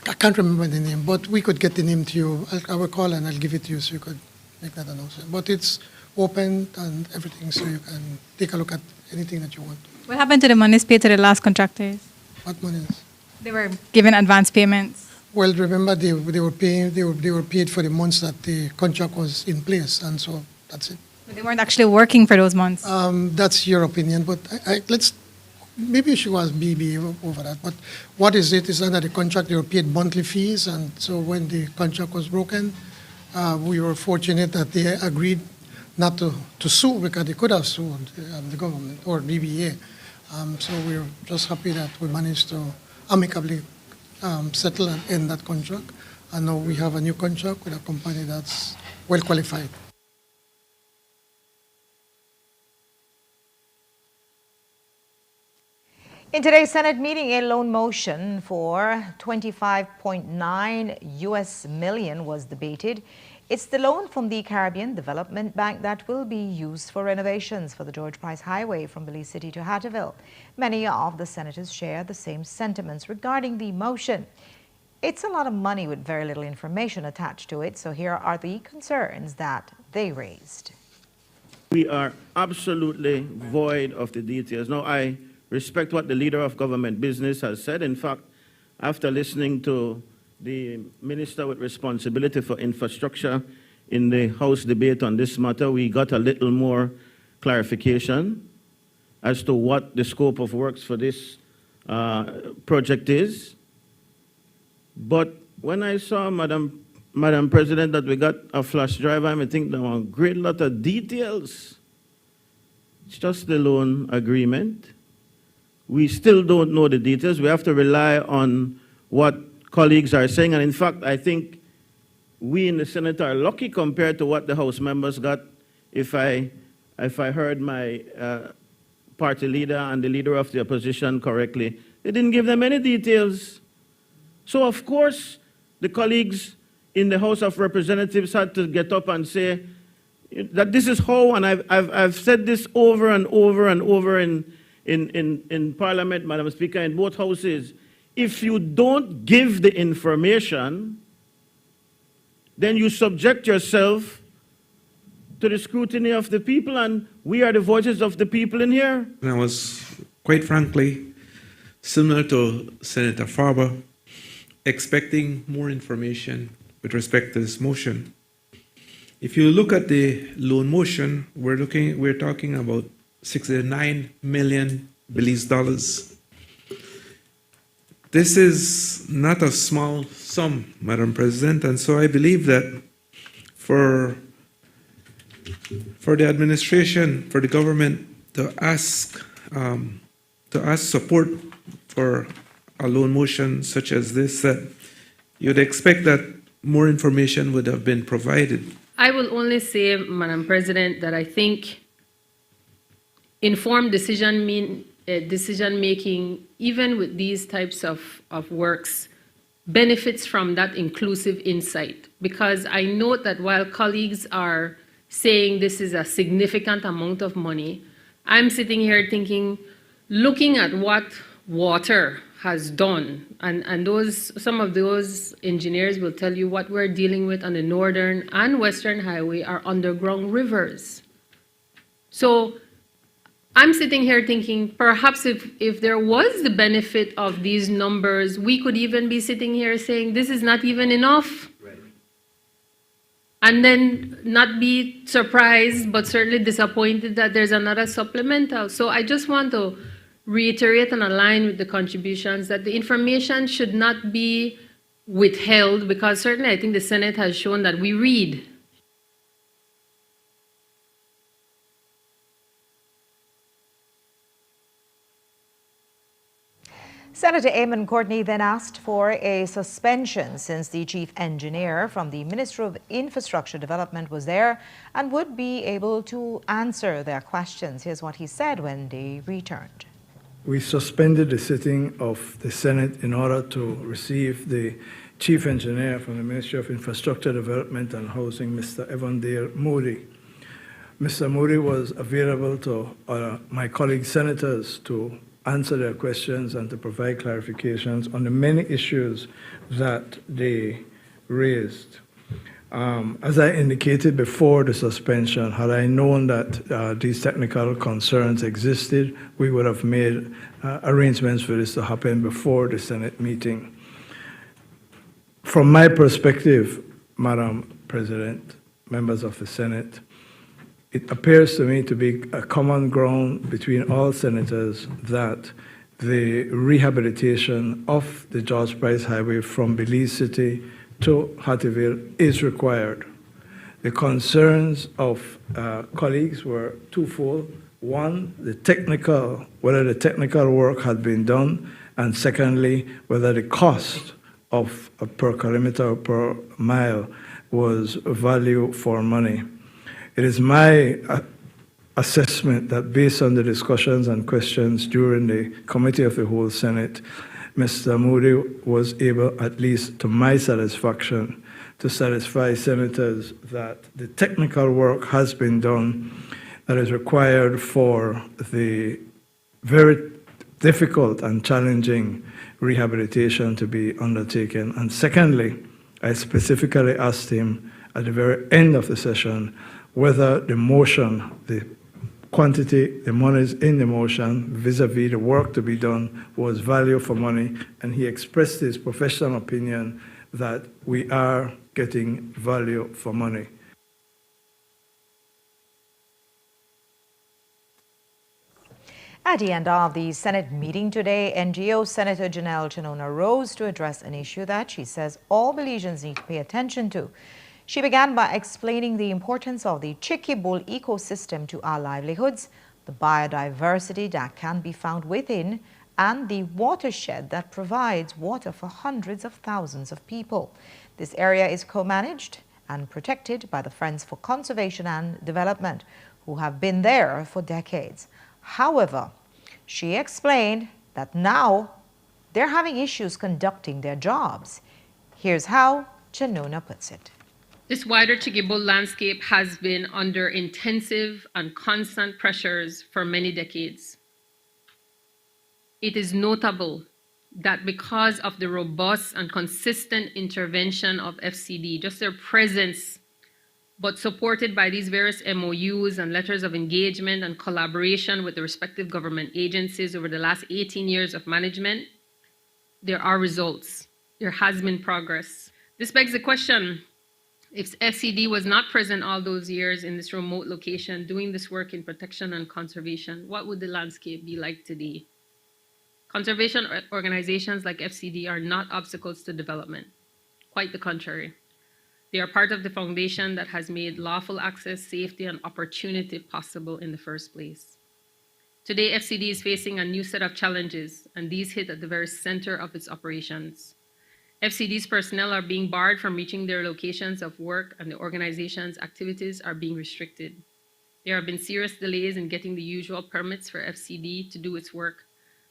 I can't remember the name, but we could get the name to you. I will call and I'll give it to you so you could make that announcement. But it's open and everything, so you can take a look at anything that you want. What happened to the monies paid to the last contractors? What monies? They were given advance payments. Well, remember they were paid for the months that the contract was in place, and so that's it. But they weren't actually working for those months. That's your opinion, but maybe you should ask BB over that. But what is it? Is under the contract they were paid monthly fees, and so when the contract was broken, we were fortunate that they agreed not to sue, because they could have sued the government or BBA. So we're just happy that we managed to amicably settle and end that contract. And now we have a new contract with a company that's well qualified. In today's Senate meeting, a loan motion for $25.9 million was debated. It's the loan from the Caribbean Development Bank that will be used for renovations for the George Price Highway from Belize City to Hatterville. Many of the senators share the same sentiments regarding the motion. It's a lot of money with very little information attached to it, so here are the concerns that they raised. We are absolutely void of the details. Now, I respect what the leader of government business has said. In fact, after listening to the minister with responsibility for infrastructure in the House debate on this matter, we got a little more clarification as to what the scope of works for this project is. But when I saw, Madam President, that we got a flash drive, I think there were a great lot of details. It's just the loan agreement. We still don't know the details. We have to rely on what colleagues are saying. And in fact, I think we in the Senate are lucky compared to what the House members got. If I heard my party leader and the leader of the opposition correctly, they didn't give them any details. So of course, the colleagues in the House of Representatives had to get up and say that this is how, and I've said this over and over and over in Parliament, Madam Speaker, in both houses. If you don't give the information, then you subject yourself to the scrutiny of the people, and we are the voices of the people in here. And I was, quite frankly, similar to Senator Farber, expecting more information with respect to this motion. If you look at the loan motion, we're talking about 69 million Belize dollars. This is not a small sum, Madam President, and so I believe that for the administration, for the government to ask support for a loan motion such as this, that you'd expect that more information would have been provided. I will only say, Madam President, that I think informed decision-making, even with these types of works, benefits from that inclusive insight. Because I note that while colleagues are saying this is a significant amount of money, I'm sitting here thinking, looking at what water has done. And some of those engineers will tell you what we're dealing with on the Northern and Western Highway are underground rivers. So I'm sitting here thinking perhaps if there was the benefit of these numbers, we could even be sitting here saying this is not even enough. Right. And then not be surprised, but certainly disappointed that there's another supplemental. So I just want to reiterate and align with the contributions that the information should not be withheld, because certainly I think the Senate has shown that we read. Senator Eamon Courtney then asked for a suspension since the chief engineer from the Ministry of Infrastructure Development was there and would be able to answer their questions. Here's what he said when they returned. We suspended the sitting of the Senate in order to receive the chief engineer from the Ministry of Infrastructure Development and Housing, Mr. Evandale Moody. Mr. Moody was available to my colleague senators to answer their questions and to provide clarifications on the many issues that they raised. As I indicated before the suspension, had I known that these technical concerns existed, we would have made arrangements for this to happen before the Senate meeting. From my perspective, Madam President, members of the Senate, it appears to me to be a common ground between all senators that the rehabilitation of the George Price Highway from Belize City to Hattieville is required. The concerns of colleagues were twofold. One, whether the technical work had been done, and secondly, whether the cost of per kilometer or per mile was value for money. It is my assessment that based on the discussions and questions during the Committee of the Whole Senate, Mr. Moody was able, at least to my satisfaction, to satisfy senators that the technical work has been done that is required for the very difficult and challenging rehabilitation to be undertaken. And secondly, I specifically asked him at the very end of the session whether the motion, the quantity, the monies in the motion vis-a-vis the work to be done was value for money, and he expressed his professional opinion that we are getting value for money. At the end of the Senate meeting today, NGO Senator Janelle Chinona rose to address an issue that she says all Belizeans need to pay attention to. She began by explaining the importance of the Chicky Bull ecosystem to our livelihoods, the biodiversity that can be found within, and the watershed that provides water for hundreds of thousands of people. This area is co-managed and protected by the Friends for Conservation and Development, who have been there for decades. However, she explained that now they're having issues conducting their jobs. Here's how Chinona puts it. This wider Chicky Bull landscape has been under intensive and constant pressures for many decades. It is notable that because of the robust and consistent intervention of FCD, just their presence, but supported by these various MOUs and letters of engagement and collaboration with the respective government agencies over the last 18 years of management, there are results. There has been progress. This begs the question, if FCD was not present all those years in this remote location doing this work in protection and conservation, what would the landscape be like today? Conservation organizations like FCD are not obstacles to development. Quite the contrary. They are part of the foundation that has made lawful access, safety, and opportunity possible in the first place. Today, FCD is facing a new set of challenges, and these hit at the very center of its operations. FCD's personnel are being barred from reaching their locations of work, and the organization's activities are being restricted. There have been serious delays in getting the usual permits for FCD to do its work,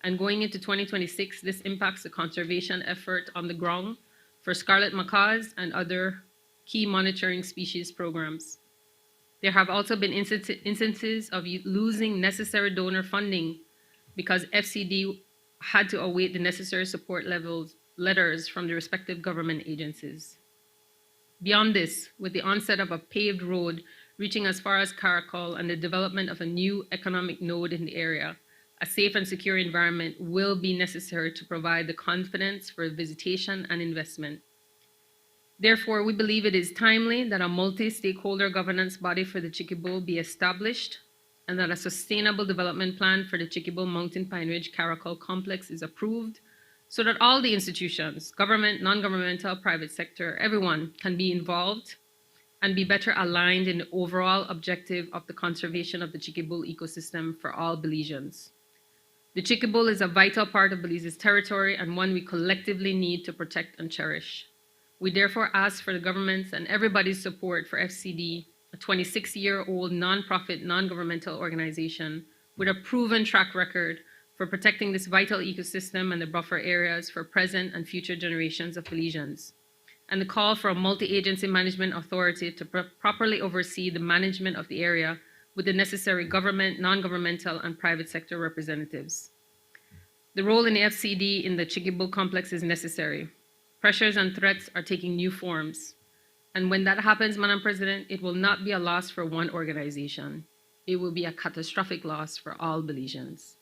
and going into 2026, this impacts the conservation effort on the ground for scarlet macaws and other key monitoring species programs. There have also been instances of losing necessary donor funding because FCD had to await the necessary support letters from the respective government agencies. Beyond this, with the onset of a paved road reaching as far as Caracol and the development of a new economic node in the area, a safe and secure environment will be necessary to provide the confidence for visitation and investment. Therefore, we believe it is timely that a multi-stakeholder governance body for the Chiquibull be established and that a sustainable development plan for the Chiquibull Mountain Pine Ridge Caracol complex is approved so that all the institutions, government, non-governmental, private sector, everyone can be involved and be better aligned in the overall objective of the conservation of the Chiquibull ecosystem for all Belizeans. The Chiquibull is a vital part of Belize's territory and one we collectively need to protect and cherish. We therefore ask for the government's and everybody's support for FCD, a 26-year-old nonprofit, non-governmental organization with a proven track record for protecting this vital ecosystem and the buffer areas for present and future generations of Belizeans, and the call for a multi-agency management authority to properly oversee the management of the area with the necessary government, non-governmental, and private sector representatives. The role in the FCD in the Chiquibull complex is necessary. Pressures and threats are taking new forms. And when that happens, Madam President, it will not be a loss for one organization. It will be a catastrophic loss for all Belizeans.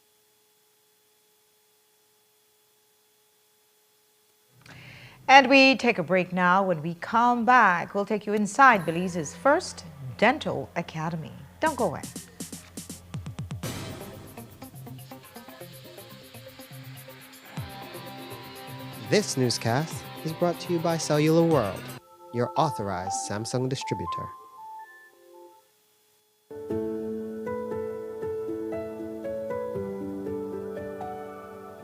And we take a break now. When we come back, we'll take you inside Belize's first dental academy. Don't go away. This newscast is brought to you by Cellular World, your authorized Samsung distributor.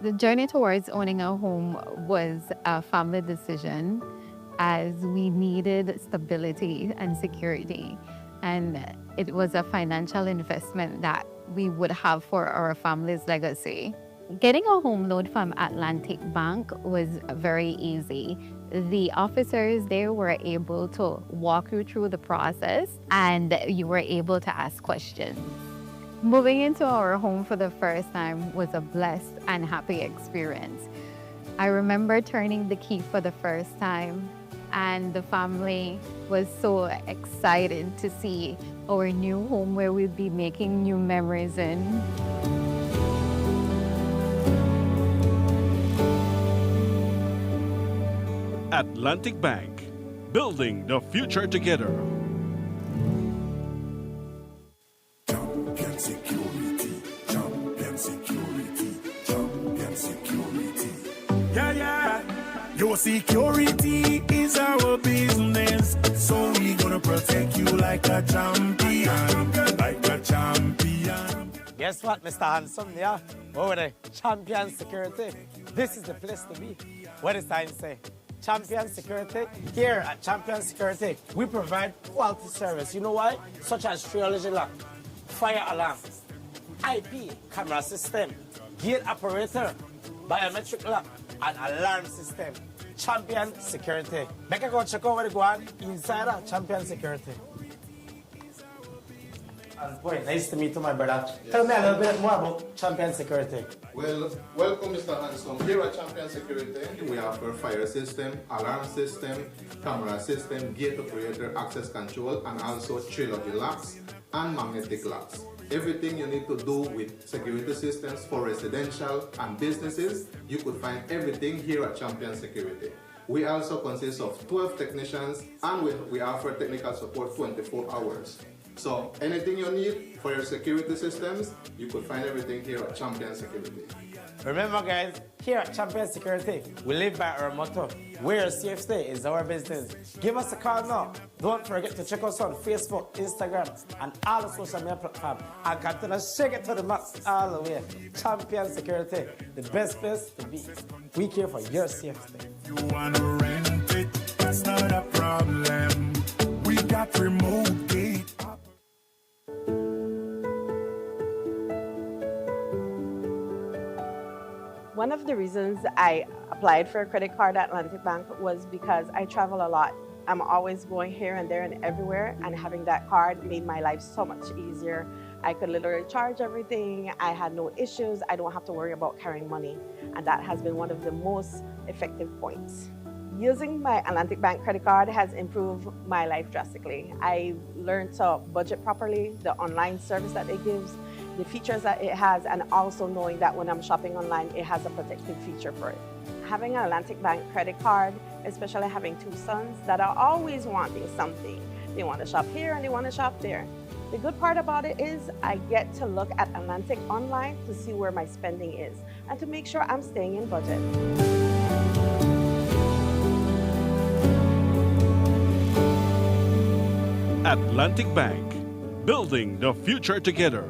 The journey towards owning a home was a family decision as we needed stability and security. And it was a financial investment that we would have for our family's legacy. Getting a home loan from Atlantic Bank was very easy. The officers there were able to walk you through the process and you were able to ask questions. Moving into our home for the first time was a blessed and happy experience. I remember turning the key for the first time and the family was so excited to see our new home where we'll be making new memories in. Atlantic Bank, building the future together. Champion security, champion security, champion security. Yeah, yeah. Your security is our business, so we gonna protect you like a champion, like a champion. Guess what, Mr. Handsome? Yeah, over there, champion security. This is the place to be. What does sign say? Champion Security. Here at Champion Security, we provide quality service. You know why? Such as triology lock, fire alarm, IP camera system, gate operator, biometric lock, and alarm system. Champion Security. Make a go check out where they go on inside of Champion Security. And boy, nice to meet you, my brother. Yes. Tell me a little bit more about Champion Security. Well, welcome, Mr. Hanson. Here at Champion Security, we offer fire system, alarm system, camera system, gate operator, access control, and also trilogy locks and magnetic locks. Everything you need to do with security systems for residential and businesses, you could find everything here at Champion Security. We also consist of 12 technicians and we offer technical support 24 hours. So anything you need for your security systems, you could find everything here at Champion Security. Remember guys, here at Champion Security, we live by our motto, where your safety is our business. Give us a call now. Don't forget to check us on Facebook, Instagram, and all the social media platforms. And continue to shake it to the max all the way. Champion Security, the best place to be. We care for your safety. You wanna rent it, it's not a problem. We got remote gate. One of the reasons I applied for a credit card at Atlantic Bank was because I travel a lot. I'm always going here and there and everywhere, and having that card made my life so much easier. I could literally charge everything. I had no issues. I don't have to worry about carrying money. And that has been one of the most effective points. Using my Atlantic Bank credit card has improved my life drastically. I learned to budget properly, the online service that it gives, the features that it has, and also knowing that when I'm shopping online, it has a protective feature for it. Having an Atlantic Bank credit card, especially having two sons that are always wanting something. They want to shop here and they want to shop there. The good part about it is I get to look at Atlantic online to see where my spending is and to make sure I'm staying in budget. Atlantic Bank, building the future together.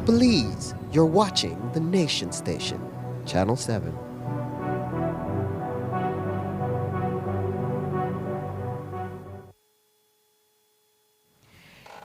Belize, you're watching the Nation Station, Channel 7.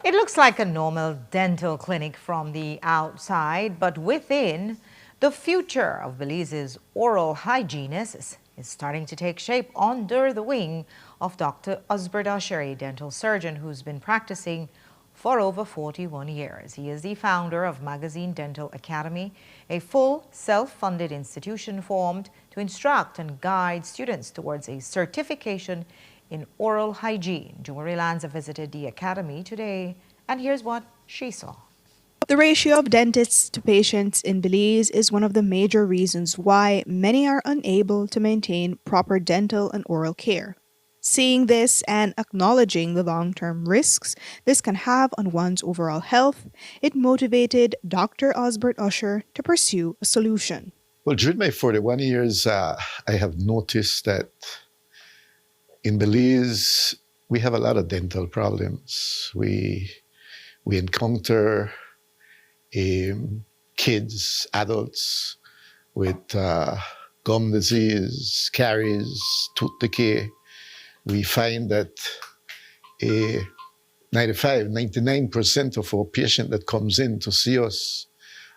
It looks like a normal dental clinic from the outside, but within, the future of Belize's oral hygienists is starting to take shape under the wing of Dr. Osbert Usher, a dental surgeon who's been practicing for over 41 years. He is the founder of Magazine Dental Academy, a full self-funded institution formed to instruct and guide students towards a certification in oral hygiene. Jumari Lanza visited the academy today, and here's what she saw. The ratio of dentists to patients in Belize is one of the major reasons why many are unable to maintain proper dental and oral care. Seeing this and acknowledging the long-term risks this can have on one's overall health, it motivated Dr. Osbert Usher to pursue a solution. Well, during my 41 years, I have noticed that in Belize, we have a lot of dental problems. We encounter kids, adults with gum disease, caries, tooth decay. We find that 99% of our patients that comes in to see us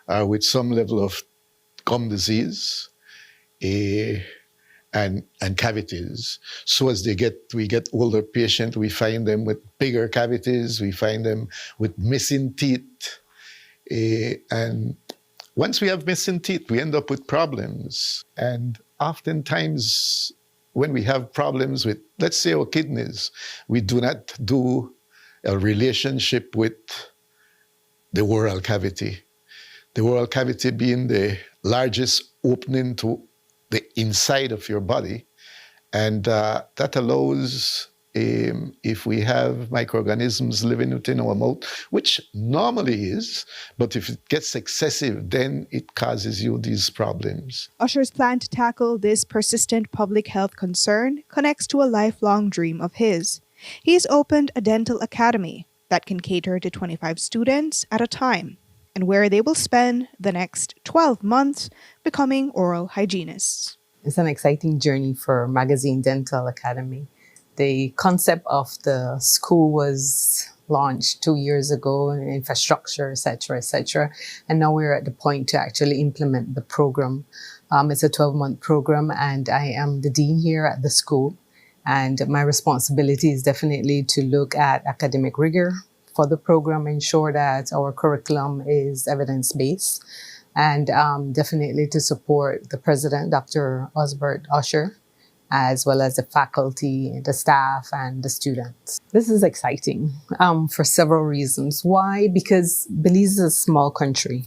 are with some level of gum disease and cavities. So as we get older patients, we find them with bigger cavities, we find them with missing teeth. And once we have missing teeth, we end up with problems. And oftentimes, when we have problems with, let's say, our kidneys, we do not do a relationship with the oral cavity. The oral cavity being the largest opening to the inside of your body. And that allows, if we have microorganisms living within our mouth, which normally is, but if it gets excessive, then it causes you these problems. Usher's plan to tackle this persistent public health concern connects to a lifelong dream of his. He's opened a dental academy that can cater to 25 students at a time, and where they will spend the next 12 months becoming oral hygienists. It's an exciting journey for Magazine Dental Academy. The concept of the school was launched 2 years ago, infrastructure, etc., and now we're at the point to actually implement the program. It's a 12-month program, and I am the dean here at the school, and my responsibility is definitely to look at academic rigor for the program, ensure that our curriculum is evidence-based, and definitely to support the president, Dr. Osbert Usher, as well as the faculty, the staff, and the students. This is exciting for several reasons. Why? Because Belize is a small country.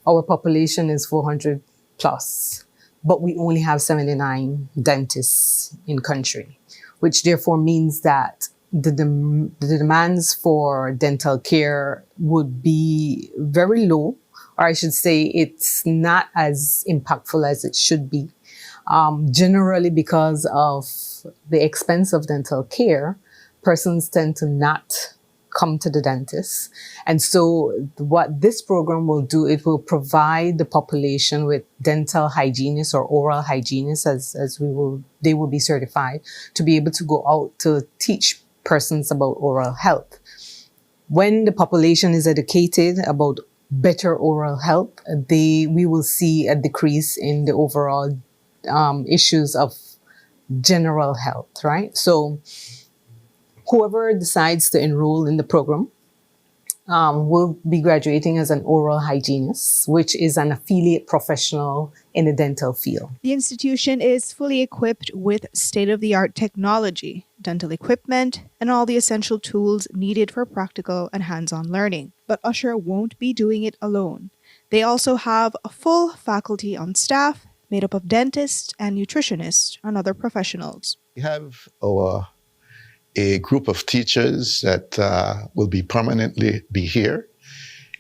Our population is 400 plus, but we only have 79 dentists in country, which therefore means that the demands for dental care would be very low, or I should say it's not as impactful as it should be. Generally, because of the expense of dental care, persons tend to not come to the dentist. And so what this program will do, it will provide the population with dental hygienists or oral hygienists, as they will be certified, to be able to go out to teach persons about oral health. When the population is educated about better oral health, we will see a decrease in the overall issues of general health, right? So whoever decides to enroll in the program will be graduating as an oral hygienist, which is an affiliate professional in the dental field. The institution is fully equipped with state-of-the-art technology, dental equipment, and all the essential tools needed for practical and hands-on learning. But Usher won't be doing it alone. They also have a full faculty on staff made up of dentists and nutritionists and other professionals. We have a group of teachers that will be permanently here.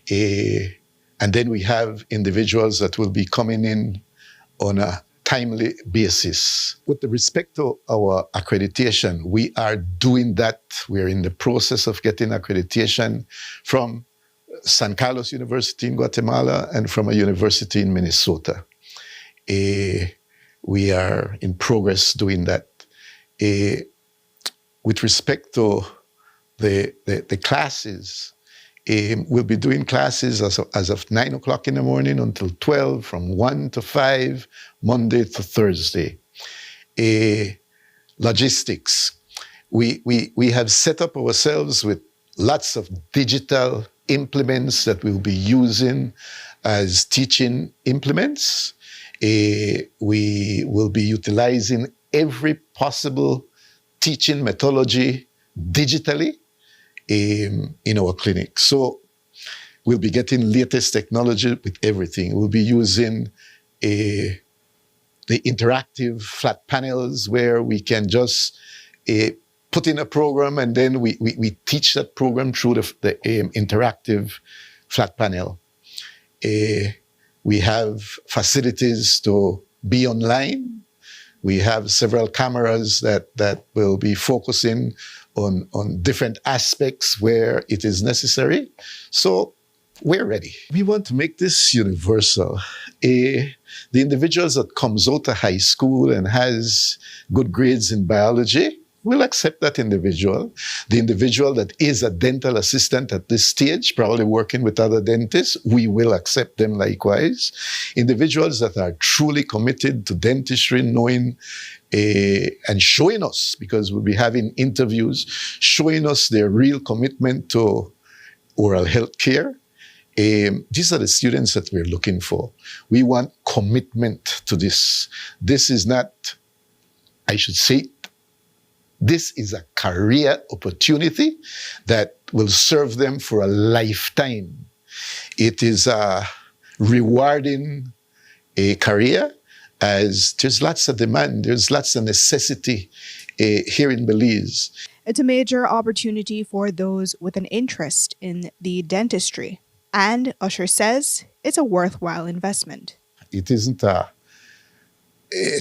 And then we have individuals that will be coming in on a timely basis. With respect to our accreditation, we are doing that. We're in the process of getting accreditation from San Carlos University in Guatemala and from a university in Minnesota. We are in progress doing that. With respect to the classes, we'll be doing classes as of 9 o'clock in the morning until 12, from 1 to 5, Monday to Thursday. Logistics. We have set up ourselves with lots of digital implements that we'll be using as teaching implements. We will be utilizing every possible teaching methodology digitally in our clinic. So we'll be getting latest technology with everything. We'll be using the interactive flat panels where we can just put in a program and then we teach that program through the interactive flat panel. We have facilities to be online. We have several cameras that will be focusing on different aspects where it is necessary. So we're ready. We want to make this universal. The individuals that comes out of high school and has good grades in biology, we'll accept that individual. The individual that is a dental assistant at this stage, probably working with other dentists, we will accept them likewise. Individuals that are truly committed to dentistry, knowing and showing us, because we'll be having interviews, showing us their real commitment to oral health care. These are the students that we're looking for. We want commitment to this. This is not, I should say, this is a career opportunity that will serve them for a lifetime. It is a rewarding career, as there's lots of demand, there's lots of necessity here in Belize. It's a major opportunity for those with an interest in the dentistry. And Usher says it's a worthwhile investment. It isn't a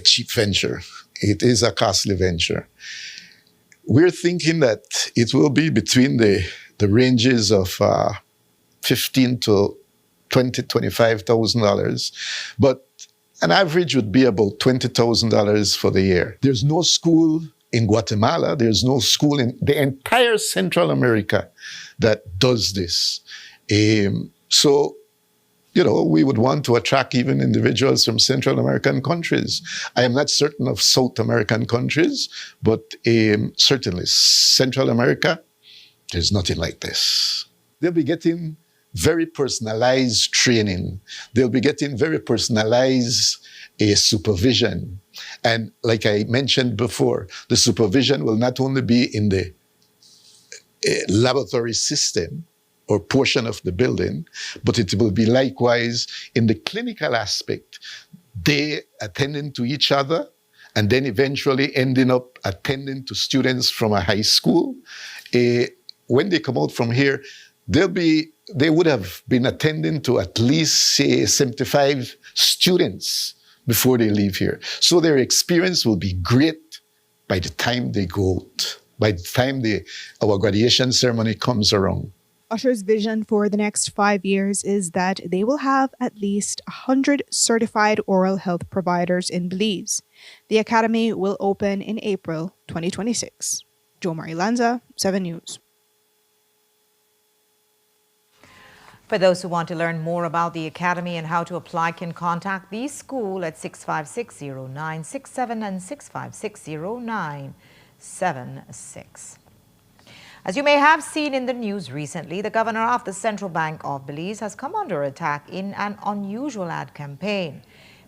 cheap venture. It is a costly venture. We're thinking that it will be between the ranges of $15,000 to $25,000, but an average would be about $20,000 for the year. There's no school in Guatemala, there's no school in the entire Central America that does this. So, we would want to attract even individuals from Central American countries. I am not certain of South American countries, but certainly Central America, there's nothing like this. They'll be getting very personalized training. They'll be getting very personalized supervision. And like I mentioned before, the supervision will not only be in the laboratory system or portion of the building, but it will be likewise in the clinical aspect. They attending to each other and then eventually ending up attending to students from a high school. When they come out from here, they would have been attending to at least, say, 75 students before they leave here. So their experience will be great by the time they go out, by the time our graduation ceremony comes around. Usher's vision for the next 5 years is that they will have at least 100 certified oral health providers in Belize. The academy will open in April 2026. Jo Marie Lanza, 7 News. For those who want to learn more about the Academy and how to apply, can contact the school at 656-0967 and 656-0976. As you may have seen in the news recently, the governor of the Central Bank of Belize has come under attack in an unusual ad campaign.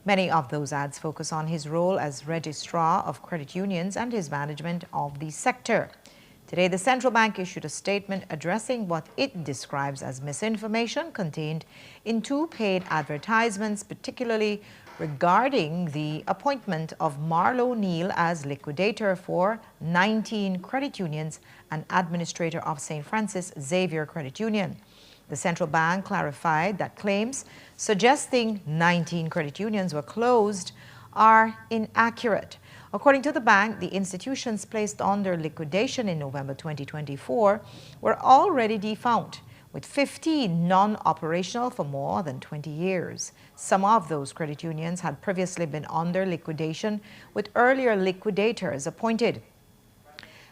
Many of those ads focus on his role as registrar of credit unions and his management of the sector. Today, the central bank issued a statement addressing what it describes as misinformation contained in 2 paid advertisements, particularly regarding the appointment of Marlo Neal as liquidator for 19 credit unions and administrator of St. Francis Xavier Credit Union. The central bank clarified that claims suggesting 19 credit unions were closed are inaccurate. According to the bank, the institutions placed under liquidation in November 2024 were already defunct, with 15 non-operational for more than 20 years. Some of those credit unions had previously been under liquidation, with earlier liquidators appointed.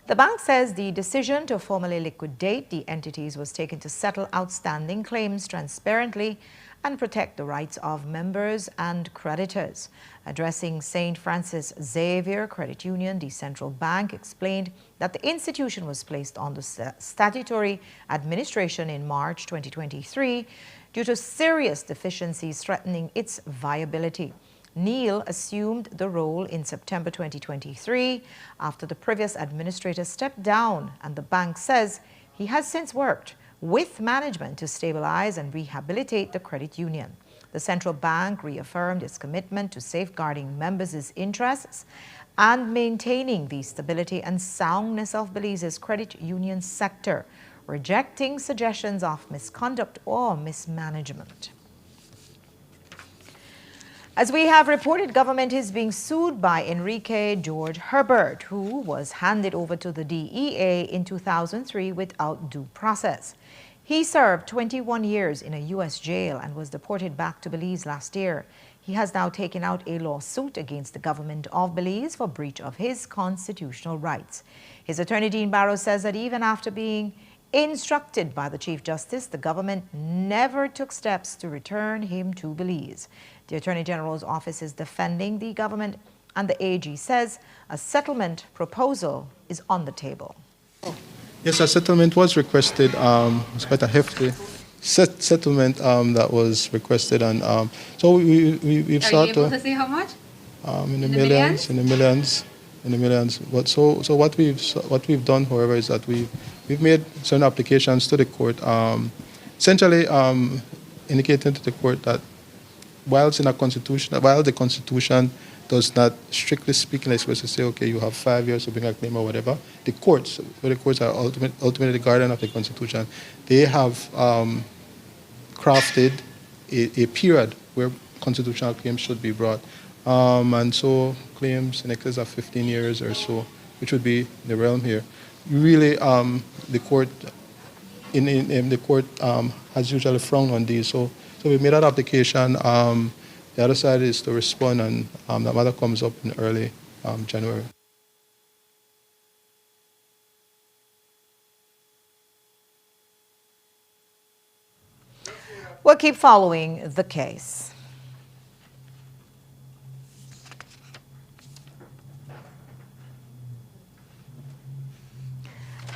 The bank says the decision to formally liquidate the entities was taken to settle outstanding claims transparently and protect the rights of members and creditors. Addressing St. Francis Xavier Credit Union, the central bank explained that the institution was placed under statutory administration in March 2023 due to serious deficiencies threatening its viability. Neil assumed the role in September 2023 after the previous administrator stepped down, and the bank says he has since worked with management to stabilize and rehabilitate the credit union. The central bank reaffirmed its commitment to safeguarding members' interests and maintaining the stability and soundness of Belize's credit union sector, rejecting suggestions of misconduct or mismanagement. As we have reported, government is being sued by Enrique George Herbert, who was handed over to the DEA in 2003 without due process. He served 21 years in a U.S. jail and was deported back to Belize last year. He has now taken out a lawsuit against the government of Belize for breach of his constitutional rights. His attorney, Dean Barrow, says that even after being instructed by the Chief Justice, the government never took steps to return him to Belize. The Attorney General's office is defending the government, and the AG says a settlement proposal is on the table. Yes, a settlement was requested. It's quite a hefty settlement that was requested, and so we've started. Are you able to say how much? In the millions, in the millions. But so what we've done, however, is that we've made certain applications to the court, essentially indicating to the court that while the Constitution does not, strictly speaking, supposed to say, okay, you have 5 years to bring a claim or whatever, the courts, where the courts are ultimately the guardian of the Constitution, they have crafted a period where constitutional claims should be brought. And so claims in excess of 15 years or so, which would be the realm here. Really, the court has usually frowned on these. So we made that application. The other side is to respond, and that matter comes up in early January. We'll keep following the case.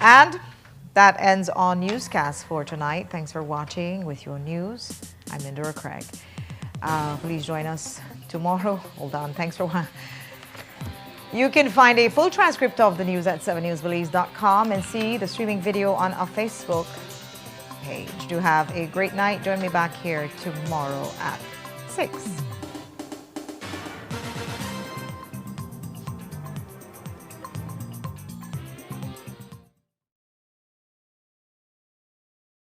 And that ends our newscast for tonight. Thanks for watching with your news. I'm Indira Craig. Please join us tomorrow. Hold on. Thanks for watching. You can find a full transcript of the news at 7newsbelize.com and see the streaming video on our Facebook page. Do have a great night. Join me back here tomorrow at 6.